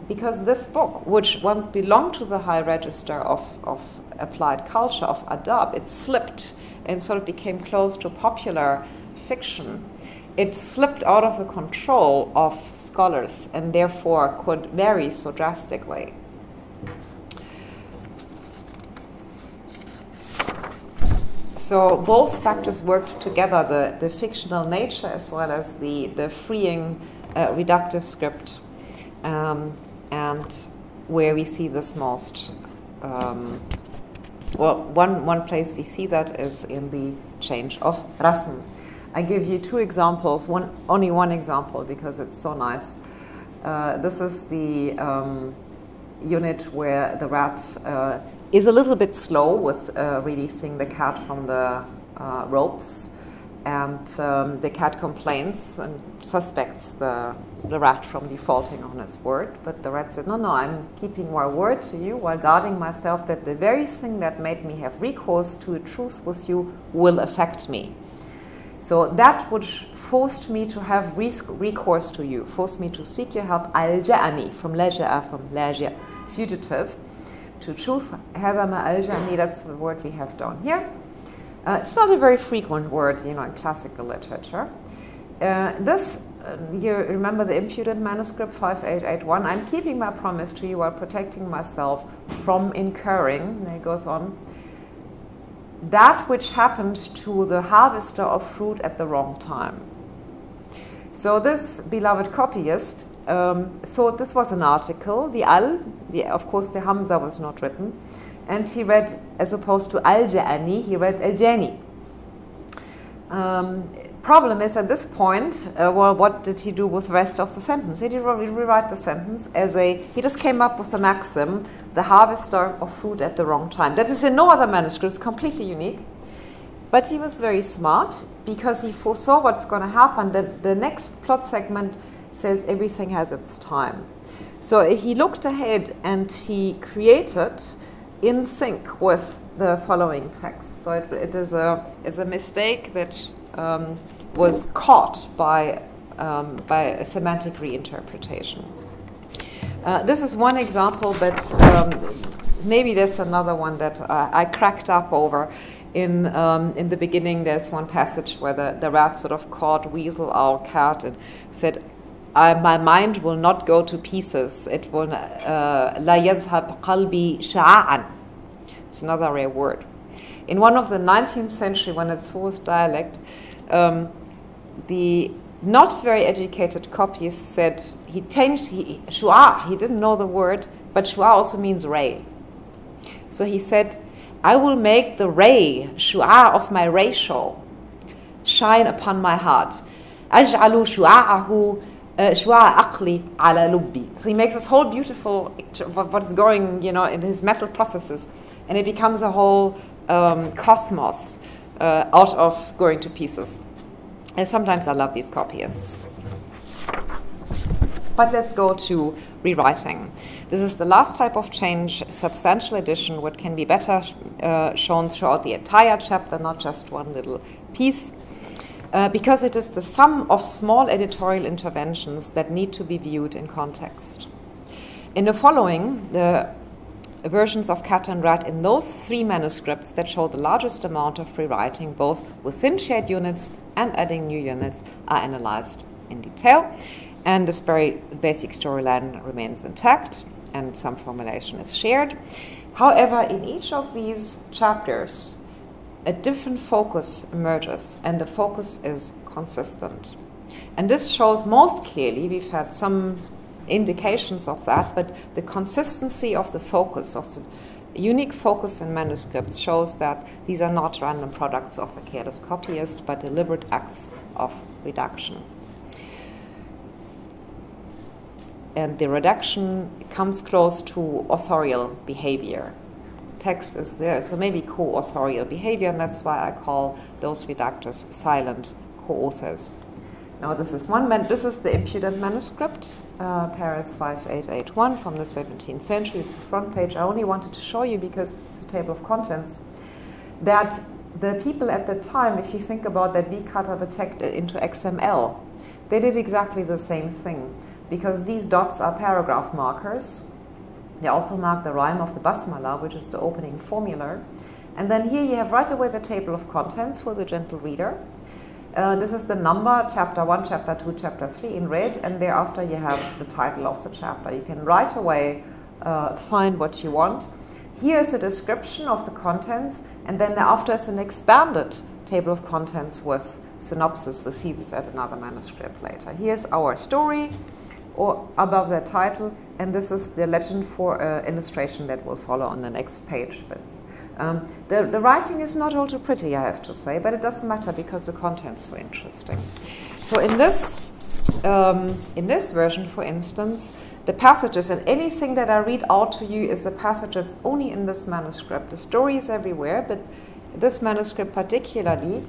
because this book, which once belonged to the high register of applied culture, of adab, it slipped and sort of became close to popular fiction. It slipped out of the control of scholars and therefore could vary so drastically. So both factors worked together, the fictional nature as well as the freeing reductive script, and where we see this most, one place we see that is in the change of rasm. I give you two examples, only one example because it's so nice. This is the unit where the rat is a little bit slow with releasing the cat from the ropes, and the cat complains and suspects the rat from defaulting on his word, but the rat said, no, I'm keeping my word to you while guarding myself that the very thing that made me have recourse to a truce with you will affect me. So that which forced me to have recourse to you, forced me to seek your help, alja'ani, from laja'a, from laja, fugitive, to choose هذا ما ألجأني, that's the word we have down here. It's not a very frequent word, in classical literature. You remember the impudent manuscript 5881. I'm keeping my promise to you while protecting myself from incurring, and it goes on, that which happened to the harvester of fruit at the wrong time. So this beloved copyist thought this was an article, of course the Hamza was not written, and he read, as opposed to al-ja'ani, he read al-jani. Problem is, at this point, what did he do with the rest of the sentence? He did rewrite the sentence as he just came up with the maxim, the harvester of fruit at the wrong time. That is in no other manuscript, it's completely unique. But he was very smart because he foresaw what's going to happen. The next plot segment says everything has its time. So he looked ahead and he created in sync with the following text. So it is a mistake that was caught by a semantic reinterpretation. This is one example, but maybe there's another one that I cracked up over. In the beginning, there's one passage where the rat sort of caught weasel, owl, cat, and said, my mind will not go to pieces. It will la yadhhab qalbi sha'a'an. It's another rare word. In one of the 19th century, when it's fourth dialect, the not very educated copyist said he changed shu'a. He didn't know the word, but shu'a also means ray. So he said, I will make the ray, shu'a of my ratio, shine upon my heart. Aj'alu shu'a'ahu shu'a aqli ala lubbi. So he makes this whole beautiful picture of what is going, in his mental processes, and it becomes a whole cosmos out of going to pieces. And sometimes I love these copyists. But let's go to rewriting. This is the last type of change, substantial addition, what can be better shown throughout the entire chapter, not just one little piece, because it is the sum of small editorial interventions that need to be viewed in context. In the following, the versions of Cat and Rat in those three manuscripts that show the largest amount of rewriting, both within shared units and adding new units, are analyzed in detail. And this very basic storyline remains intact, and some formulation is shared. However, in each of these chapters, a different focus emerges, and the focus is consistent. And this shows most clearly, we've had some indications of that, but the consistency of the focus, of the unique focus in manuscripts, shows that these are not random products of a careless copyist, but deliberate acts of reduction. And the reduction comes close to authorial behavior. Text is there, so maybe co-authorial behavior, and that's why I call those reductors silent co-authors. Now this is this is the impudent manuscript, Paris 5881 from the 17th century. It's the front page. I only wanted to show you because it's a table of contents, that the people at the time, if you think about that V-cutter into XML, they did exactly the same thing. because these dots are paragraph markers. They also mark the rhyme of the basmala, which is the opening formula. And then here you have right away the table of contents for the gentle reader. This is the number, chapter 1, chapter 2, chapter 3 in red, and thereafter you have the title of the chapter. You can right away find what you want. Here is a description of the contents, and then thereafter is an expanded table of contents with synopsis. We'll see this at another manuscript later. Here's our story, or above the title, and this is the legend for illustration that will follow on the next page. But the writing is not all too pretty, I have to say, but it doesn't matter because the content's so interesting. So in this version, for instance, the passages, and anything that I read out to you is the passage that's only in this manuscript. The story is everywhere, but this manuscript particularly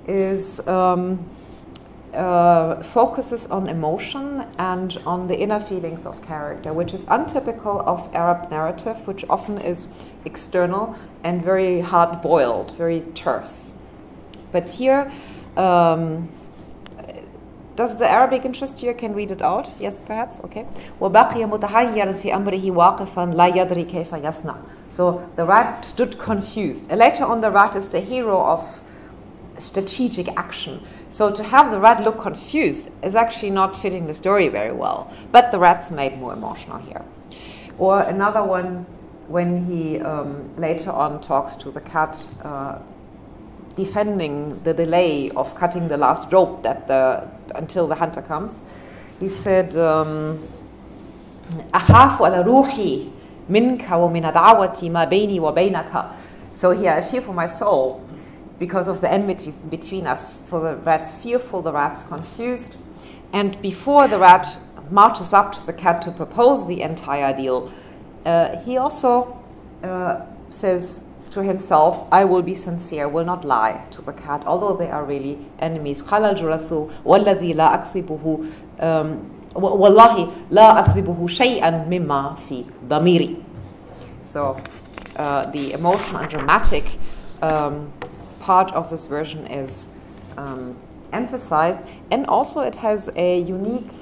is focuses on emotion and on the inner feelings of character, which is untypical of Arab narrative, which often is external and very hard-boiled, very terse. But here, does the Arabic interest you? I can read it out. Yes, perhaps? Okay. وَبَقِيَ مُتَحَيِّرًا فِي أَمْرِهِ وَاقِفًا لَا يَدْرِي كَيْفَ يَصْنَعُ. So the rat stood confused. Later on, the rat is the hero of strategic action. So to have the rat look confused is actually not fitting the story very well. But the rat's made more emotional here. Or another one, when he later on talks to the cat, defending the delay of cutting the last rope until the hunter comes. He said, أخاف على روحي منك ومن عداوتي ما بيني وبينك. So here, I fear for my soul because of the enmity between us. So the rat's fearful, the rat's confused. And before the rat marches up to the cat to propose the entire deal, he also says to himself, I will be sincere, will not lie to the cat, although they are really enemies. قال الجرث والذي لا أكذبه والله لا أكذبه شيئا مما في ضميري. So the emotional and dramatic part of this version is emphasized, and also it has a unique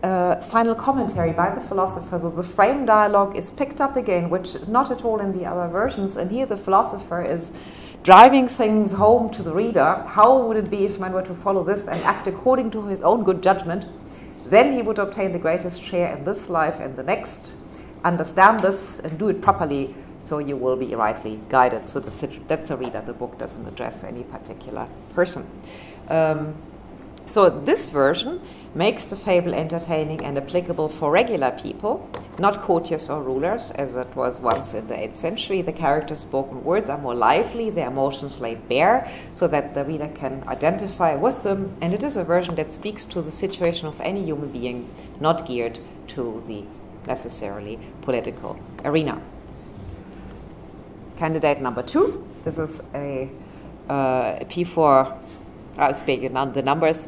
final commentary by the philosopher. So the frame dialogue is picked up again, which is not at all in the other versions, and here the philosopher is driving things home to the reader. How would it be if man were to follow this and act according to his own good judgment? Then he would obtain the greatest share in this life and the next. Understand this and do it properly, so you will be rightly guided. So that's a reader. The book doesn't address any particular person. So this version makes the fable entertaining and applicable for regular people, not courtiers or rulers, as it was once in the 8th century. The characters' spoken words are more lively, their emotions laid bare, so that the reader can identify with them, and it is a version that speaks to the situation of any human being, not geared to the necessarily political arena. Candidate number 2. This is a P4. I'll speak the numbers.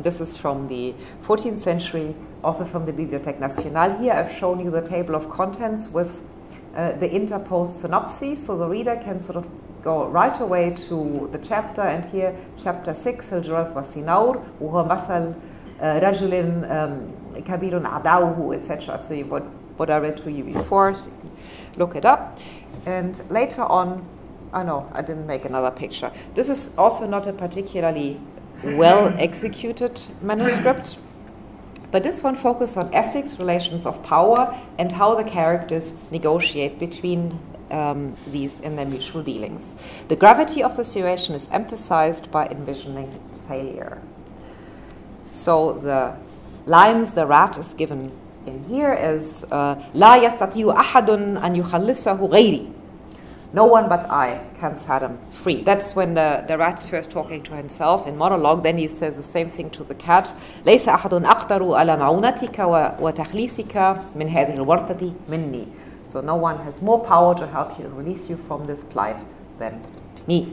This is from the 14th century, also from the Bibliothèque Nationale. Here I've shown you the table of contents with the interposed synopses, so the reader can sort of go right away to the chapter, and here chapter 6, الجرس والسنور وهو مثل رجل كبير أعداؤه, etc. So what I read to you before, so you can look it up. And later on, no, I didn't make another picture. This is also not a particularly well executed manuscript, but this one focuses on ethics, relations of power, and how the characters negotiate between these in their mutual dealings. The gravity of the situation is emphasized by envisioning failure. So the lines the rat is given in here is لا يستطيع أحد أن يخلصه غيري. No one but I can set him free. That's when the rat's first talking to himself in monologue. Then he says the same thing to the cat. ليس أحد أقدر على معونتك وتخليصك من هذه الورطة مني. So no one has more power to help you, release you from this plight than me.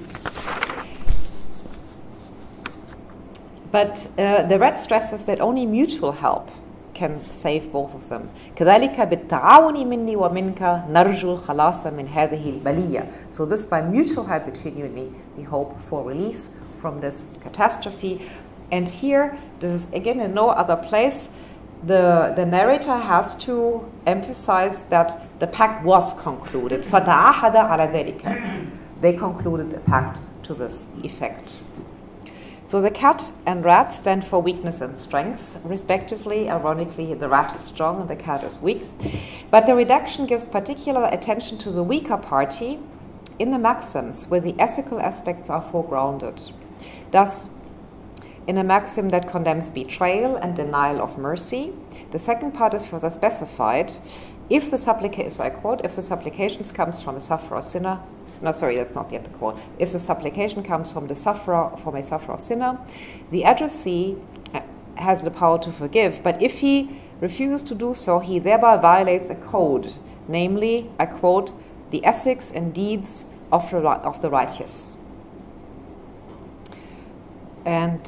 But the rat stresses that only mutual help can save both of them. كذلك بالتعاون مني ومنك نرجو الخلاص من هذه البلية. So this, by mutual help between you and me, we hope for release from this catastrophe. And here, this is again in no other place, the narrator has to emphasize that the pact was concluded. فَتَعَهَدَ عَلَى ذَلِكَ. They concluded a pact to this effect. So the cat and rat stand for weakness and strength, respectively. Ironically, the rat is strong and the cat is weak. But the redaction gives particular attention to the weaker party in the maxims where the ethical aspects are foregrounded. Thus, in a maxim that condemns betrayal and denial of mercy, the second part is further specified. If the supplication, so I quote, if the supplication comes from a sufferer or sinner, no, sorry, that's not yet the quote. If the supplication comes from a sufferer or sinner, the addressee has the power to forgive. But if he refuses to do so, he thereby violates a code, namely, I quote, the ethics and deeds of the righteous. And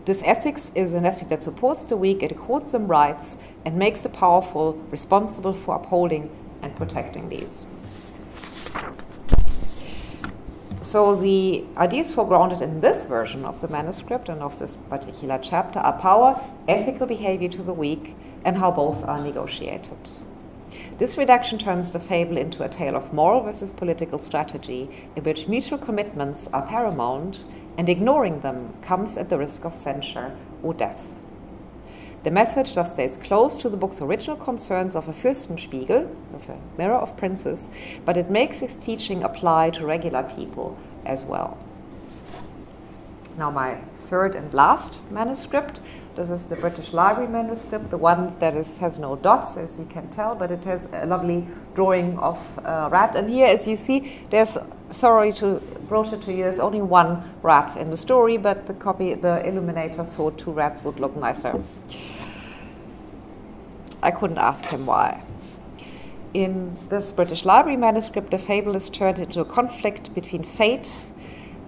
this ethics is an ethic that supports the weak, it accords them rights, and makes the powerful responsible for upholding and protecting these. So the ideas foregrounded in this version of the manuscript and of this particular chapter are power, ethical behavior to the weak, and how both are negotiated. This redaction turns the fable into a tale of moral versus political strategy, in which mutual commitments are paramount, and ignoring them comes at the risk of censure or death. The message thus stays close to the book's original concerns of a Fürstenspiegel, of a mirror of princes, but it makes its teaching apply to regular people as well. Now my third and last manuscript. This is the British Library manuscript, the one that has no dots, as you can tell, but it has a lovely drawing of a rat. And here, as you see, there's, sorry to broach it to you, there's only one rat in the story, but the illuminator thought two rats would look nicer. I couldn't ask him why. In this British Library manuscript, the fable is turned into a conflict between fate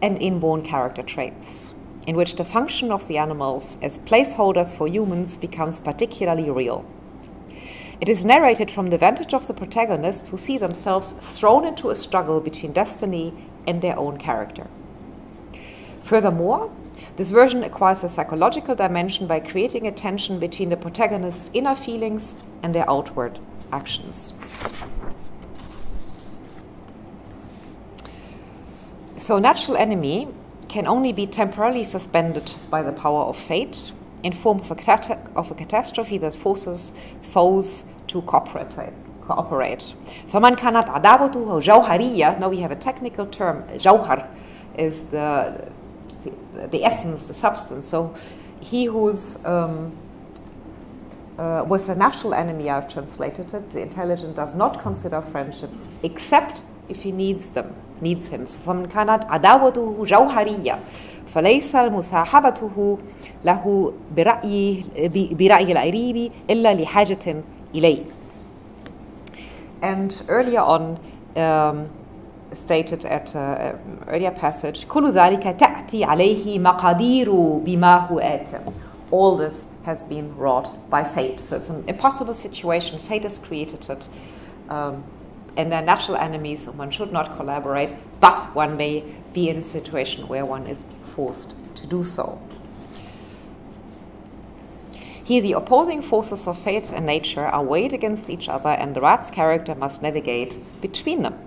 and inborn character traits, in which the function of the animals as placeholders for humans becomes particularly real. It is narrated from the vantage of the protagonists, who see themselves thrown into a struggle between destiny and their own character. Furthermore, this version acquires a psychological dimension by creating a tension between the protagonists' inner feelings and their outward actions. So, natural enemy can only be temporarily suspended by the power of fate in form of a catastrophe that forces foes to cooperate. فَمَنْ كَانَتْ عَدَاوَتُهُ جَوْهَرِيَّةً. Now we have a technical term. Jawhar is the essence, the substance. So he who's was a natural enemy, I've translated it. The intelligent does not consider friendship except if he needs him. So فَمَنْ كَانَتْ عَدَاوَتُهُ جَوْهَرِيَّةً فَلَيْسَ الْمُسَاحَبَتُهُ لَهُ بِرَأْيِ الْعِرِيبِ إِلَّا لِحَاجَةٍ إِلَيْهِ. And earlier on, stated at an earlier passage, كُلُّ ذَلِكَ تَأْتِي عَلَيْهِ مَقَادِيرُ بِمَا هُ آتٍ. All this has been wrought by fate. So it's an impossible situation. Fate has created it. And they're natural enemies, one should not collaborate, but one may be in a situation where one is forced to do so. Here the opposing forces of fate and nature are weighed against each other, and the rat's character must navigate between them.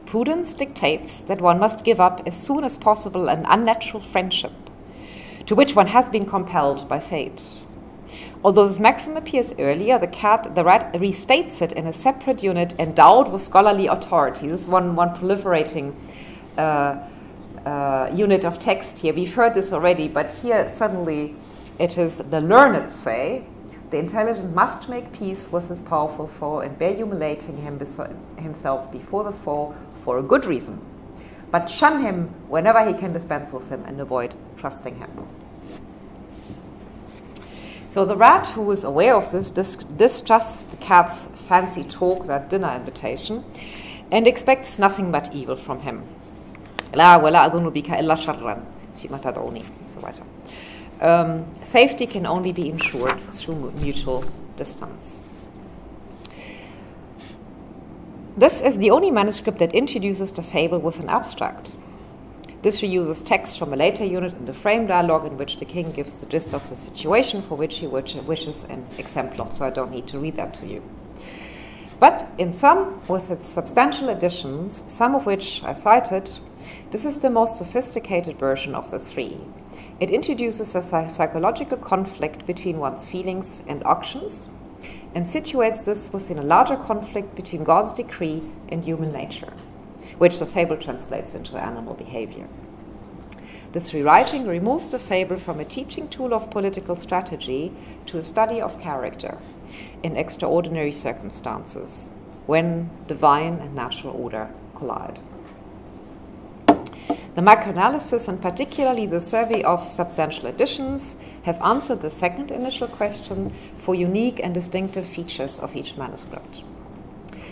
Prudence dictates that one must give up as soon as possible an unnatural friendship, to which one has been compelled by fate. Although this maxim appears earlier, the rat restates it in a separate unit endowed with scholarly authority. This is one proliferating unit of text here. We've heard this already, but here suddenly it is the learned say, the intelligent must make peace with his powerful foe and bear humiliating himself before the foe for a good reason, but shun him whenever he can dispense with him and avoid trusting him. So the rat, who is aware of this, distrusts the cat's fancy talk, that dinner invitation, and expects nothing but evil from him. Safety can only be ensured through mutual distance. This is the only manuscript that introduces the fable with an abstract. This reuses text from a later unit in the frame dialogue in which the king gives the gist of the situation for which he wishes an exemplar, so I don't need to read that to you. But in some, with its substantial additions, some of which I cited, this is the most sophisticated version of the three. It introduces a psychological conflict between one's feelings and actions, and situates this within a larger conflict between God's decree and human nature, which the fable translates into animal behavior. This rewriting removes the fable from a teaching tool of political strategy to a study of character in extraordinary circumstances, when divine and natural order collide. The macroanalysis, and particularly the survey of substantial additions, have answered the second initial question for unique and distinctive features of each manuscript.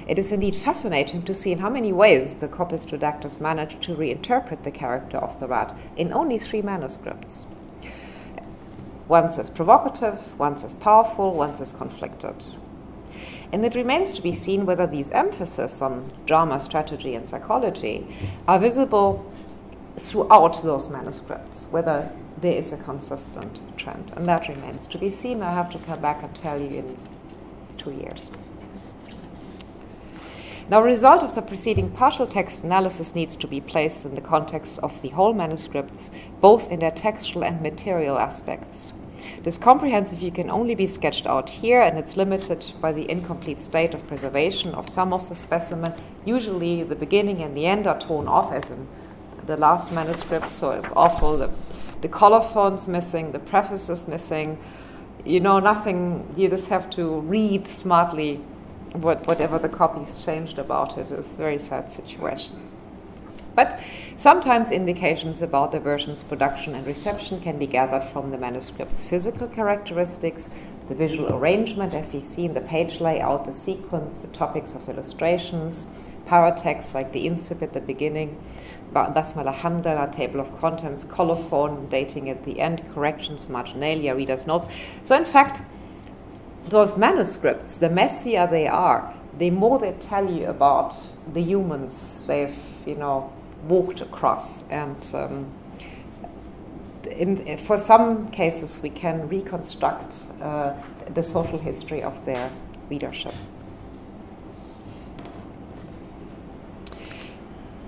It is indeed fascinating to see in how many ways the copyist redactors managed to reinterpret the character of the rat in only 3 manuscripts. Once as provocative, once as powerful, once as conflicted. And it remains to be seen whether these emphases on drama, strategy, and psychology are visible throughout those manuscripts, whether there is a consistent trend. And that remains to be seen. I have to come back and tell you in 2 years. Now, a result of the preceding partial text analysis needs to be placed in the context of the whole manuscripts, both in their textual and material aspects. This comprehensive view can only be sketched out here, and it's limited by the incomplete state of preservation of some of the specimen. Usually the beginning and the end are torn off, as in the last manuscript, so it's awful. The colophon's missing, the preface is missing, nothing. You just have to read smartly whatever the copies changed about it. It's a very sad situation. But sometimes indications about the version's production and reception can be gathered from the manuscript's physical characteristics, the visual arrangement, as we see in the page layout, the sequence, the topics of illustrations, paratext like the incipit at the beginning, basmala hamdala, table of contents, colophon, dating at the end, corrections, marginalia, reader's notes. So in fact, those manuscripts, the messier they are, the more they tell you about the humans they've, walked across. And for some cases, we can reconstruct the social history of their readership.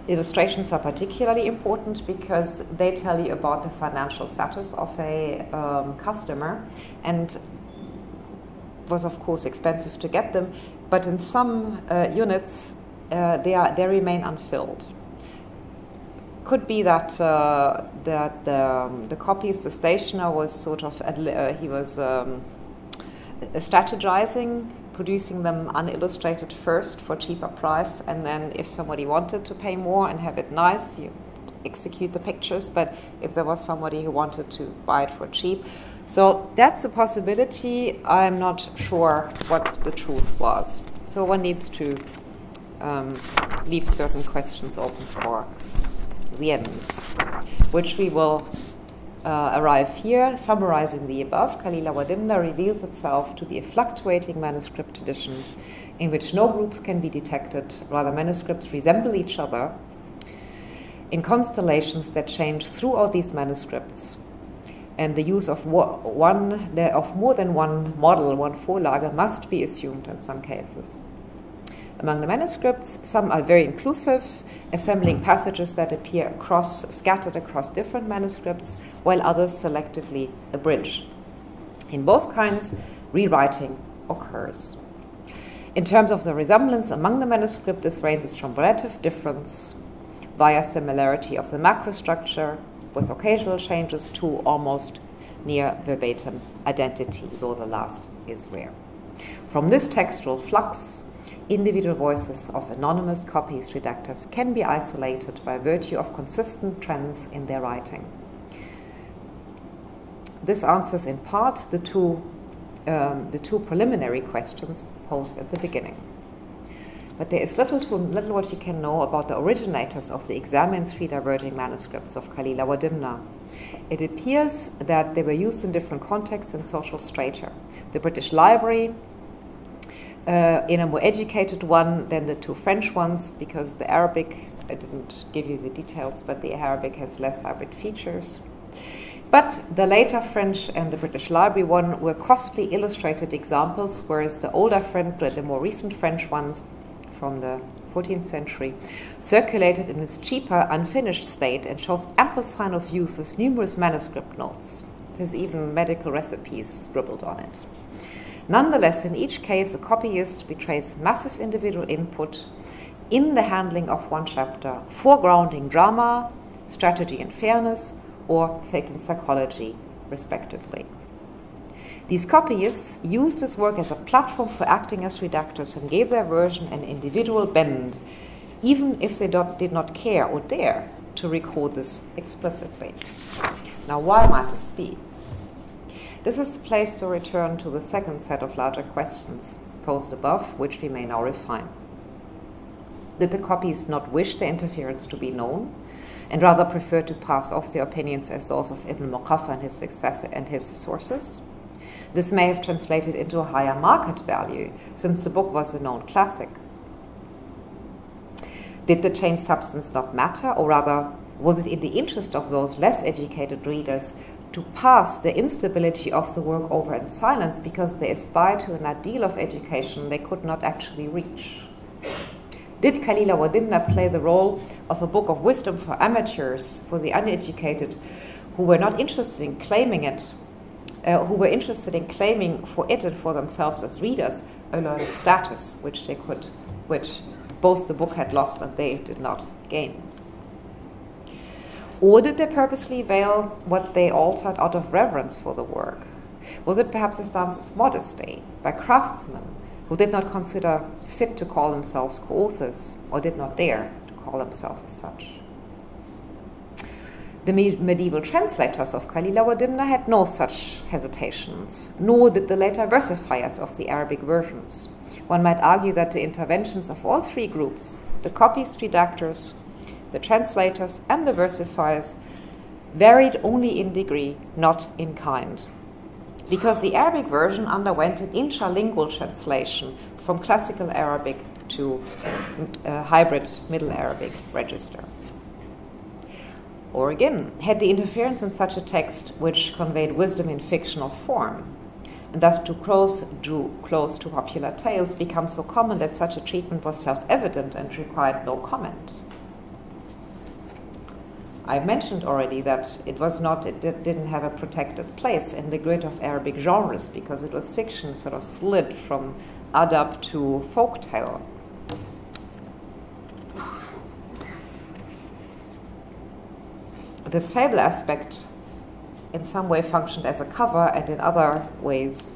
Illustrations are particularly important because they tell you about the financial status of a customer, and was of course expensive to get them, but in some units they remain unfilled. Could be that the copyist, the stationer, was sort of he was strategizing, producing them unillustrated first for cheaper price, and then if somebody wanted to pay more and have it nice, you execute the pictures. But if there was somebody who wanted to buy it for cheap, so that's a possibility. I'm not sure what the truth was. So one needs to leave certain questions open for the end, which we will arrive here. Summarizing the above, Kalīla wa-Dimna reveals itself to be a fluctuating manuscript tradition in which no groups can be detected. Rather, manuscripts resemble each other in constellations that change throughout these manuscripts. And the use of more than one model, one Vorlage, must be assumed in some cases. Among the manuscripts, some are very inclusive, assembling passages that appear scattered across different manuscripts, while others selectively abridge. In both kinds, rewriting occurs. In terms of the resemblance among the manuscripts, this ranges from relative difference via similarity of the macrostructure, with occasional changes, to almost near verbatim identity, though the last is rare. From this textual flux, individual voices of anonymous copyist redactors can be isolated by virtue of consistent trends in their writing. This answers in part the two preliminary questions posed at the beginning. But there is little what you can know about the originators of the examined 3 diverging manuscripts of Kalīla wa-Dimna. It appears that they were used in different contexts and social strata. The British Library, in a more educated one than the 2 French ones, because the Arabic I didn't give you the details, but the Arabic has less hybrid features. But the later French and the British Library one were costly illustrated examples, whereas the older French, the more recent French ones from the 14th century, circulated in its cheaper, unfinished state and shows ample sign of use with numerous manuscript notes. There's even medical recipes scribbled on it. Nonetheless, in each case, a copyist betrays massive individual input in the handling of one chapter, foregrounding drama, strategy and fairness, or fact and psychology, respectively. These copyists used this work as a platform for acting as redactors and gave their version an individual bend, even if they did not care or dare to record this explicitly. Now, why might this be? This is the place to return to the second set of larger questions posed above, which we may now refine. Did the copyists not wish their interference to be known, and rather prefer to pass off their opinions as those of Ibn Muqaffa and his successor and his sources? This may have translated into a higher market value, since the book was a known classic. Did the changed substance not matter, or rather, was it in the interest of those less educated readers to pass the instability of the work over in silence because they aspired to an ideal of education they could not actually reach? Did Kalīla wa-Dimna play the role of a book of wisdom for amateurs, for the uneducated, who were not interested in claiming it, who were interested in claiming for it and for themselves as readers a learned status, which both the book had lost and they did not gain? Or did they purposely veil what they altered out of reverence for the work? Was it perhaps a stance of modesty by craftsmen who did not consider fit to call themselves co-authors or did not dare to call themselves as such? The medieval translators of Kalīla wa-Dimna had no such hesitations, nor did the later versifiers of the Arabic versions. One might argue that the interventions of all three groups, the copyist redactors, the translators, and the versifiers, varied only in degree, not in kind. Because the Arabic version underwent an intralingual translation from classical Arabic to hybrid Middle Arabic register. Or again, had the interference in such a text, which conveyed wisdom in fictional form, and thus drew close to popular tales, become so common that such a treatment was self-evident and required no comment? I mentioned already that it didn't have a protected place in the grid of Arabic genres because it was fiction, sort of slid from adab to folktale. This fable aspect in some way functioned as a cover, and in other ways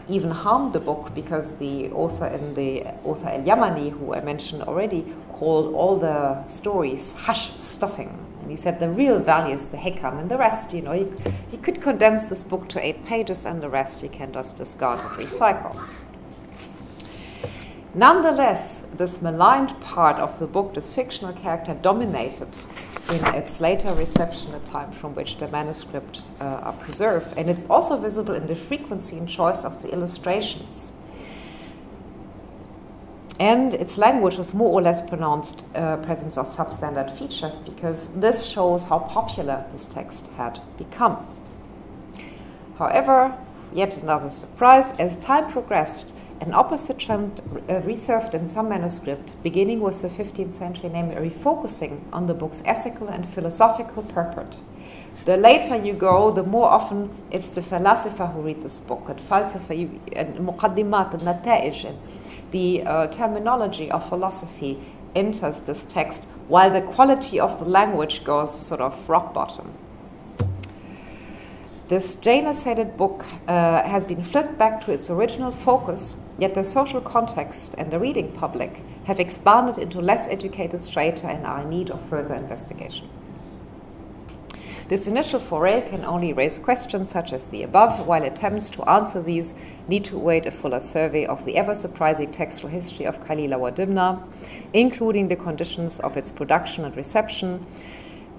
even harmed the book, because the author al-Yamani, who I mentioned already, called all the stories hush stuffing. And he said the real value is the hikam, and the rest, you could condense this book to 8 pages, and the rest you can just discard and recycle. Nonetheless, this maligned part of the book, this fictional character, dominated in its later reception, the time from which the manuscript are preserved, and it's also visible in the frequency and choice of the illustrations. And its language was more or less pronounced presence of substandard features, because this shows how popular this text had become. However, yet another surprise, as time progressed, an opposite trend resurfaced in some manuscript, beginning with the 15th century, namely refocusing on the book's ethical and philosophical purport. The later you go, the more often it's the philosopher who read this book, and falsafa and muqaddimat and nata'ij, and the terminology of philosophy enters this text, while the quality of the language goes sort of rock bottom. This Janus-headed book has been flipped back to its original focus, yet the social context and the reading public have expanded into less educated strata and are in need of further investigation. This initial foray can only raise questions such as the above, while attempts to answer these need to await a fuller survey of the ever-surprising textual history of Kalīla wa-Dimna, including the conditions of its production and reception,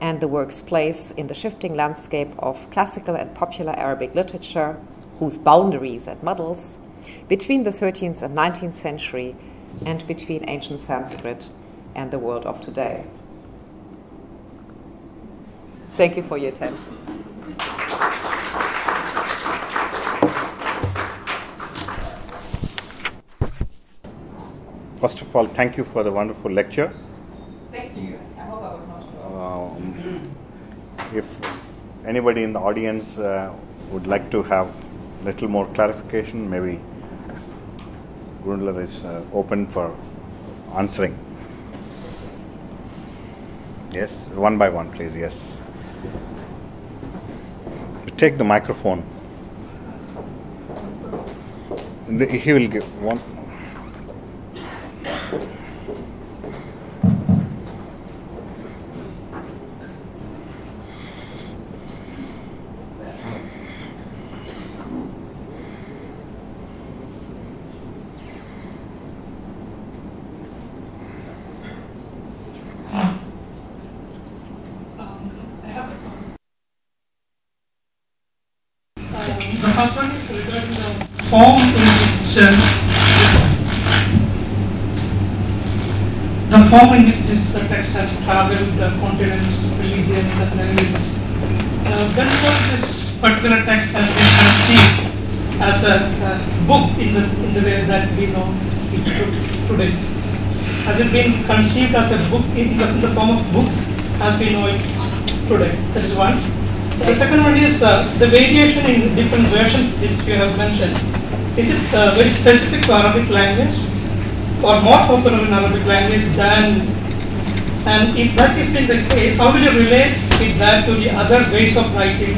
and the work's place in the shifting landscape of classical and popular Arabic literature, whose boundaries and muddles, between the 13th and 19th century, and between ancient Sanskrit and the world of today. Thank you for your attention. First of all, thank you for the wonderful lecture. Thank you. I hope I was not sure. If anybody in the audience would like to have a little more clarification, maybe Gründler is open for answering. Yes, one by one, please. Yes. Take the microphone. He will give one. The first one is regarding the form in which this text has traveled the continents, religions, and languages. When was this particular text has been conceived as a book in the way that we know it today? Has it been conceived as a book in the form of book as we know it today? That is one. The second one is the variation in different versions which you have mentioned. Is it very specific to Arabic language or more popular in Arabic language than, and if that is been the case, how will you relate that to the other ways of writing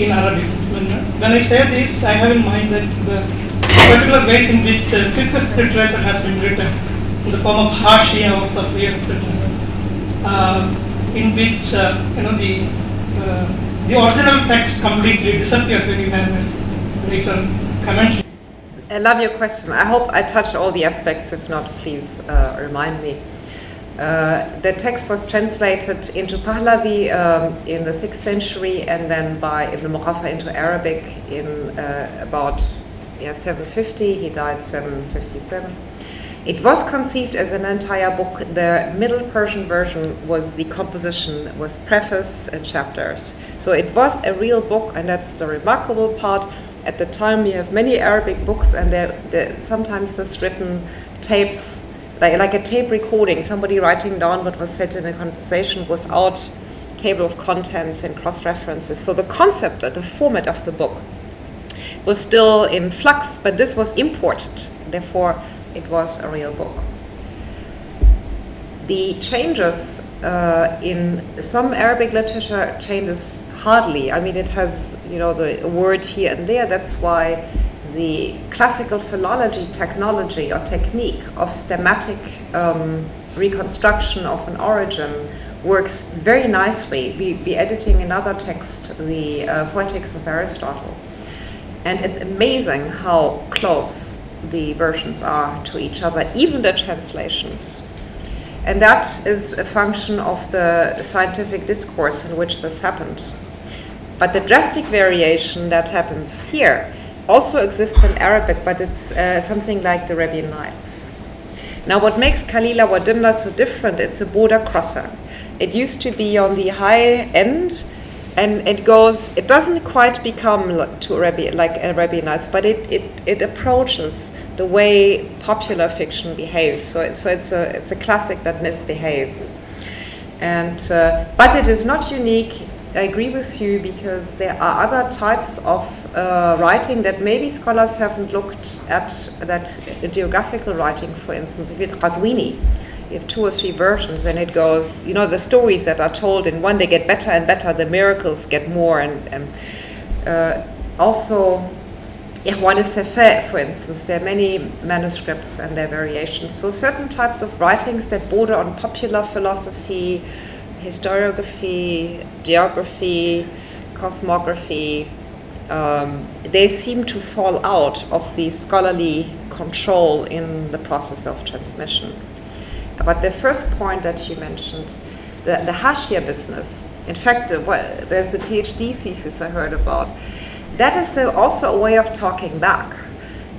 in Arabic? When I say this, I have in mind that the particular ways in which fiqh literature has been written in the form of Hashia or Taswir, etc., in which the original text completely disappeared when you have a later commentary. I love your question. I hope I touched all the aspects. If not, please remind me. The text was translated into Pahlavi in the 6th century and then by Ibn Muqaffa into Arabic in about 750. He died 757. It was conceived as an entire book. The Middle Persian version was the composition, was preface and chapters. So it was a real book, and that's the remarkable part. At the time, we have many Arabic books, and sometimes there's written tapes, like a tape recording, somebody writing down what was said in a conversation without table of contents and cross-references. So the concept, the format of the book was still in flux, but this was imported. Therefore, it was a real book. The changes in some Arabic literature changes hardly. I mean, it has, the word here and there. That's why the classical philology technology or technique of stemmatic reconstruction of an origin works very nicely. We're editing another text, the Poetics of Aristotle. And it's amazing how close the versions are to each other, even the translations. And that is a function of the scientific discourse in which this happened. But the drastic variation that happens here also exists in Arabic, but it's something like the Arabian Nights. Now, what makes Kalīla wa-Dimna so different, it's a border crosser. It used to be on the high end, and it doesn't quite become like Arabian Nights, but it approaches the way popular fiction behaves. So it's a classic that misbehaves. And but it is not unique. I agree with you, because there are other types of writing that maybe scholars haven't looked at. That geographical writing, for instance, if you have Qazwini, you have 2 or 3 versions, and it goes, the stories that are told in one, they get better and better, the miracles get more, and also Ikhwan al-Safa, for instance, there are many manuscripts and their variations. So certain types of writings that border on popular philosophy, historiography, geography, cosmography, they seem to fall out of the scholarly control in the process of transmission. But the first point that you mentioned, the Hashia business, in fact, there's the PhD thesis I heard about. That is also a way of talking back.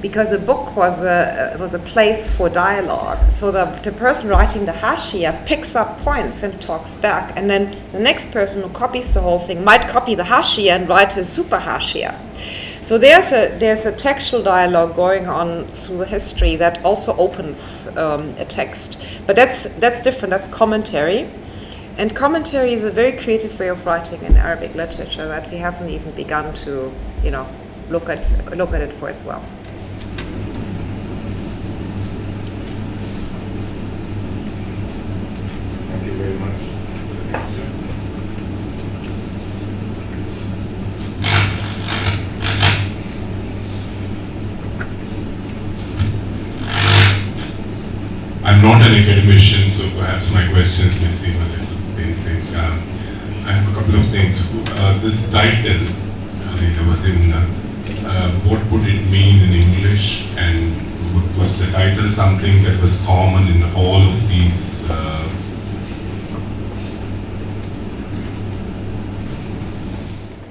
because a book was a place for dialogue. So the person writing the Hashia picks up points and talks back, and then the next person who copies the whole thing might copy the Hashia and write his super Hashia. So there's a textual dialogue going on through the history that also opens a text. But that's different, that's commentary. And commentary is a very creative way of writing in Arabic literature that we haven't even begun to, look at it for its wealth. Thank you very much. I'm not an academician, so perhaps my questions may seem a little basic. I have a couple of things. This title, wa-Dimna, what would it mean in English, and was the title something that was common in all of these?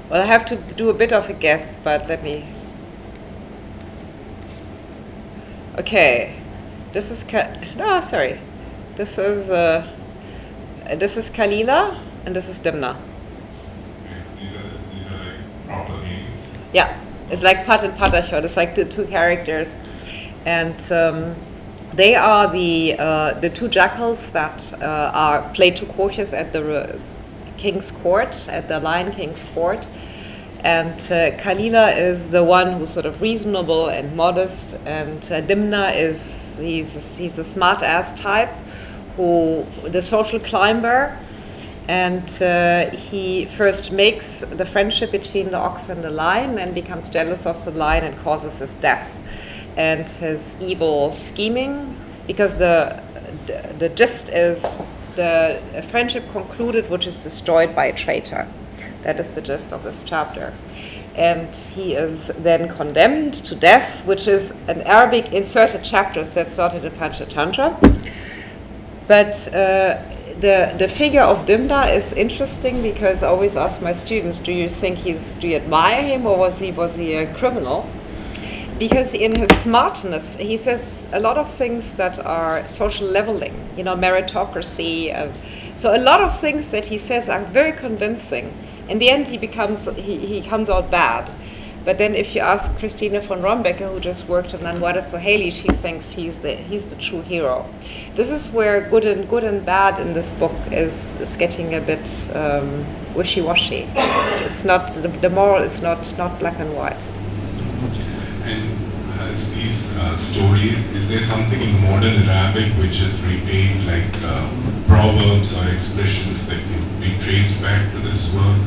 Well, I have to do a bit of a guess, but let me. Okay, this is This is Kalīla, and this is Dimna. These are like proper names. Yeah, it's like Pat and Patachon. It's like the two characters, and they are the two jackals that are play two courtiers at the king's court, at the Lion King's court. And Kalīla is the one who's sort of reasonable and modest, and Dimna he's a smart ass type, the social climber, and he first makes the friendship between the ox and the lion, and becomes jealous of the lion and causes his death and his evil scheming, because the gist is the friendship concluded, which is destroyed by a traitor. That is the gist of this chapter. And he is then condemned to death, which is an Arabic inserted chapter that's not in the Panchatantra. But the figure of Dimna is interesting, because I always ask my students, do you admire him, or was he a criminal? Because in his smartness, he says a lot of things that are social leveling, meritocracy. So a lot of things that he says are very convincing. In the end, he comes out bad. But then if you ask Christine von Rombecker, who just worked on Anwar Sohaili, she thinks he's the true hero. This is where good and bad in this book is getting a bit wishy-washy. It's not, the moral is not black and white. And as these stories, is there something in modern Arabic which is retained, like proverbs or expressions that can be traced back to this work?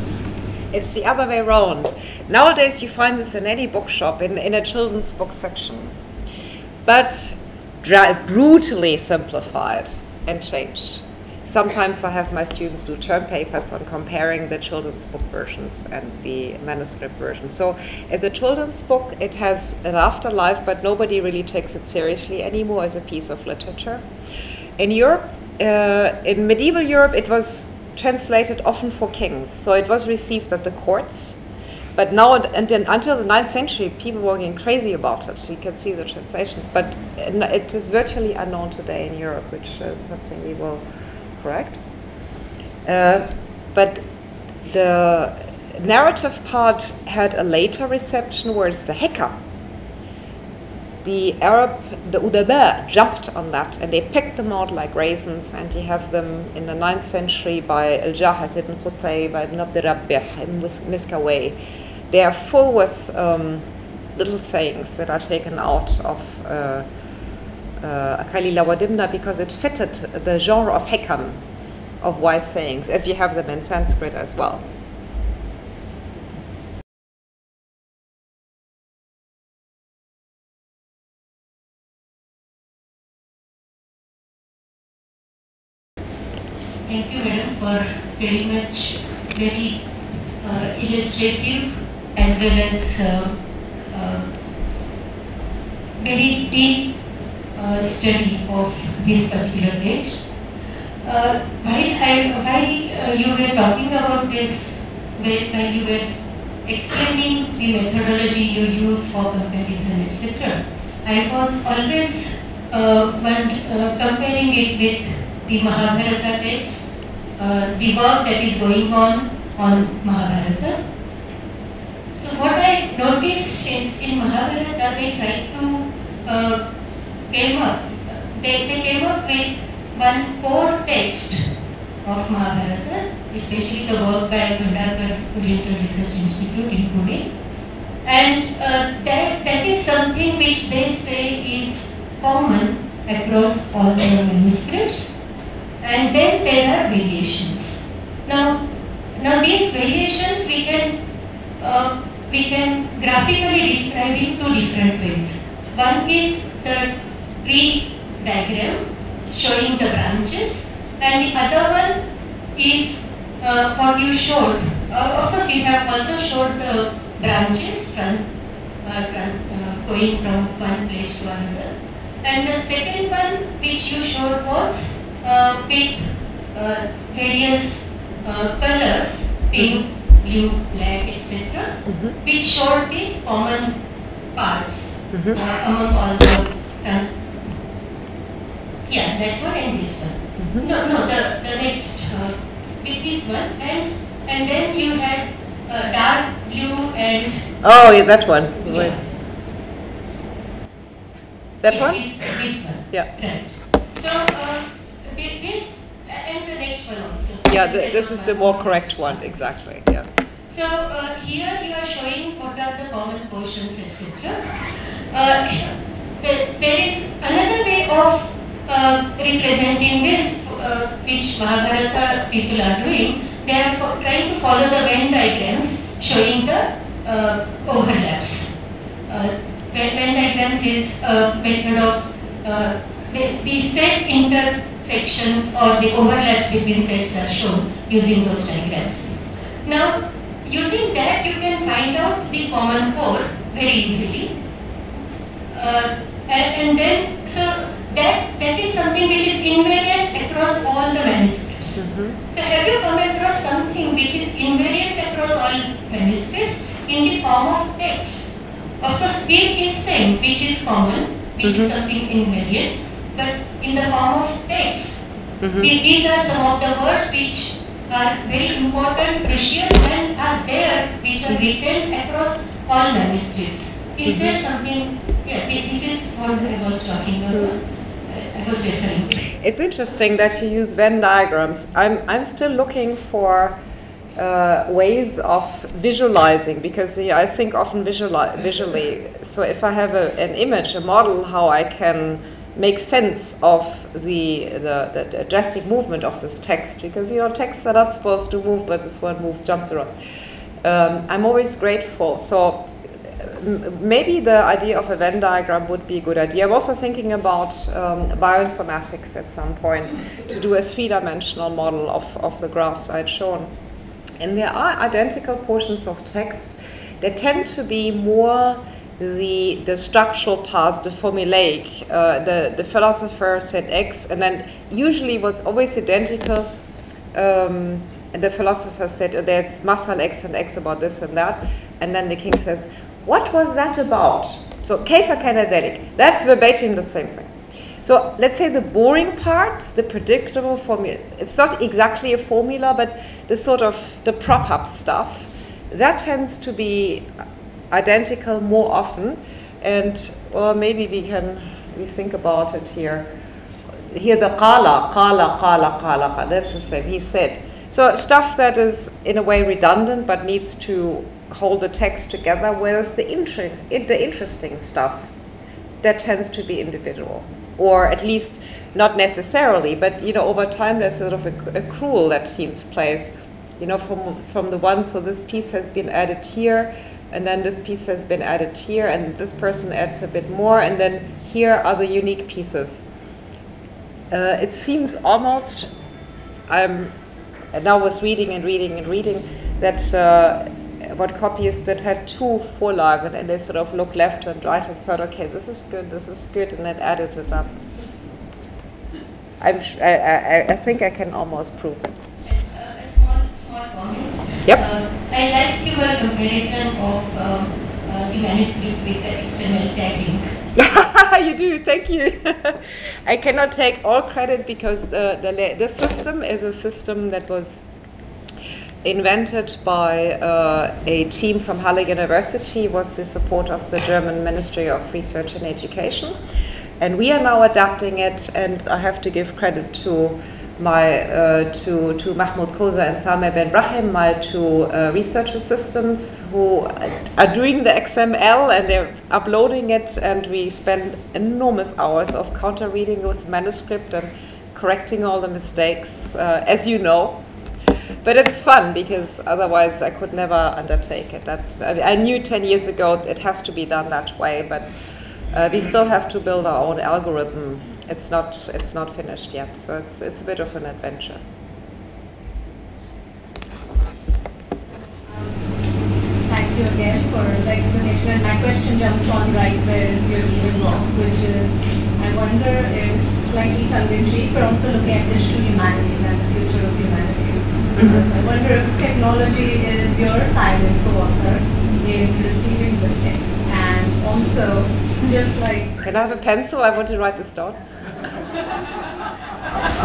It's the other way around. Nowadays you find this in any bookshop, in a children's book section, but brutally simplified and changed. Sometimes I have my students do term papers on comparing the children's book versions and the manuscript version. So as a children's book, it has an afterlife, but nobody really takes it seriously anymore as a piece of literature. In Europe, in medieval Europe, it was translated often for kings, so it was received at the courts. But now, and then until the 9th century, people were getting crazy about it. You can see the translations, but it is virtually unknown today in Europe, which is something we will correct. But the narrative part had a later reception, whereas the hekam, the Udaba jumped on that, and they picked them out like raisins, and you have them in the 9th century by Al-Jahaz ibn Qutayba ibn Abd Rabbih in Miskawayh. They are full with little sayings that are taken out of Kalīla wa-Dimna, because it fitted the genre of hekam, of wise sayings, as you have them in Sanskrit as well. Thank you, madam, for very illustrative as well as very deep study of this particular text. While you were talking about this, while you were explaining the methodology you use for comparison, etc. I was always comparing it with the Mahabharata text, the work that is going on Mahabharata. So what I noticed is in Mahabharata they tried to they came up with one core text of Mahabharata, especially the work by Gottfried Wilhelm Research Institute in Pune. And that is something which they say is common across all the manuscripts. And then there are variations. Now these variations we can graphically describe in two different ways. One is the tree diagram showing the branches, and the other one is what you showed. Of course, you have also showed the branches going from one place to another. And the second one which you showed was with various colors, pink, blue, black, etc., which showed the common parts among all the yeah, that one and this one. No, the next with this one, and then you had dark blue and oh yeah, that one. Yeah. That yeah, one? This one. Yeah. Right. So this and the next one also. Yeah, this is the more correct one, exactly. Yeah. So here you are showing what are the common portions, etc. There is another way of representing this, which Mahabharata people are doing. They are trying to follow the Venn diagrams showing the overlaps. Venn diagrams is a method of the set intersections or the overlaps between sets are shown using those diagrams. Now, using that you can find out the common core very easily. And then, so that is something which is invariant across all the manuscripts. So have you come across something which is invariant across all manuscripts in the form of text? Of course, theme is same, which is common, which is something invariant, but in the form of text, these are some of the words which are very important, crucial, and are there, which are written across all manuscripts. Is there something? Yeah, this is what I was talking about. I was referring to. It's interesting that you use Venn diagrams. I'm still looking for ways of visualizing, because I think often visually. So if I have an image, a model, how I can make sense of the drastic movement of this text, because texts are not supposed to move, but this one moves, jumps around. I'm always grateful. So maybe the idea of a Venn diagram would be a good idea. I'm also thinking about bioinformatics at some point to do a three-dimensional model of the graphs I'd shown. And there are identical portions of text that tend to be more the structural parts, the formulaic. The philosopher said X, and then usually what's always identical, and the philosopher said there's masal X and X about this and that, and then the king says, what was that about? So Kaifa kana dhalik, that's verbatim the same thing. So let's say the boring parts, the predictable formula, it's not exactly a formula, but the sort of the prop-up stuff, that tends to be identical more often. And or maybe we think about it here. Here the qala, that's the same, he said. So stuff that is in a way redundant but needs to hold the text together, whereas the interesting stuff, that tends to be individual. Or at least not necessarily, but over time there's sort of a accrual that takes place, from the one, so this piece has been added here, and then this piece has been added here, and this person adds a bit more, and then here are the unique pieces. It seems almost, and I was reading that what copyists that had two Vorlagen, and they sort of looked left and right and thought, okay, this is good, and then added it up. I think I can almost prove it. A small comment. Yep. I like your comparison of the manuscript with the XML tagging. You do, thank you. I cannot take all credit because this system is a system that was invented by a team from Halle University with the support of the German Ministry of Research and Education. And we are now adapting it, and I have to give credit to my to Mahmoud Koza and Sameh Ben Brahim, my two research assistants who are doing the XML and they're uploading it, and we spend enormous hours of counter reading with the manuscript and correcting all the mistakes, as you know. But it's fun because otherwise I could never undertake it. I knew 10 years ago it has to be done that way, but we still have to build our own algorithm. It's not finished yet, so it's a bit of an adventure. Thank you again for the explanation. And my question jumps on right where you're leaving off, which is, I wonder if, slightly tongue-in-cheek, but also looking at digital humanities and the future of humanities. Because I wonder if technology is your silent co-author in receiving this text. And also, just like... Can I have a pencil? I want to write this down.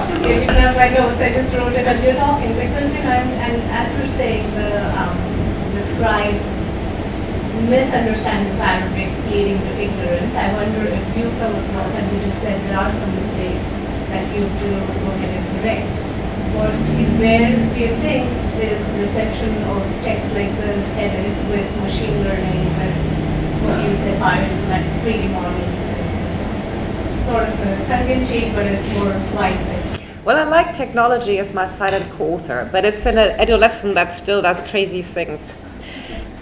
Okay, we can have my notes. I just wrote it as you're talking because, you know, and as you're saying, the scribes misunderstand the Arabic leading to ignorance. I wonder if you come across, and you just said there are some mistakes that you do go ahead and correct. Where do you think this reception of text like this headed with machine learning and what you said, bioinformatics, 3D models? Sort of a tongue-in-cheek, but a more wide question. Well, I like technology as my silent co-author, but it's an adolescent that still does crazy things.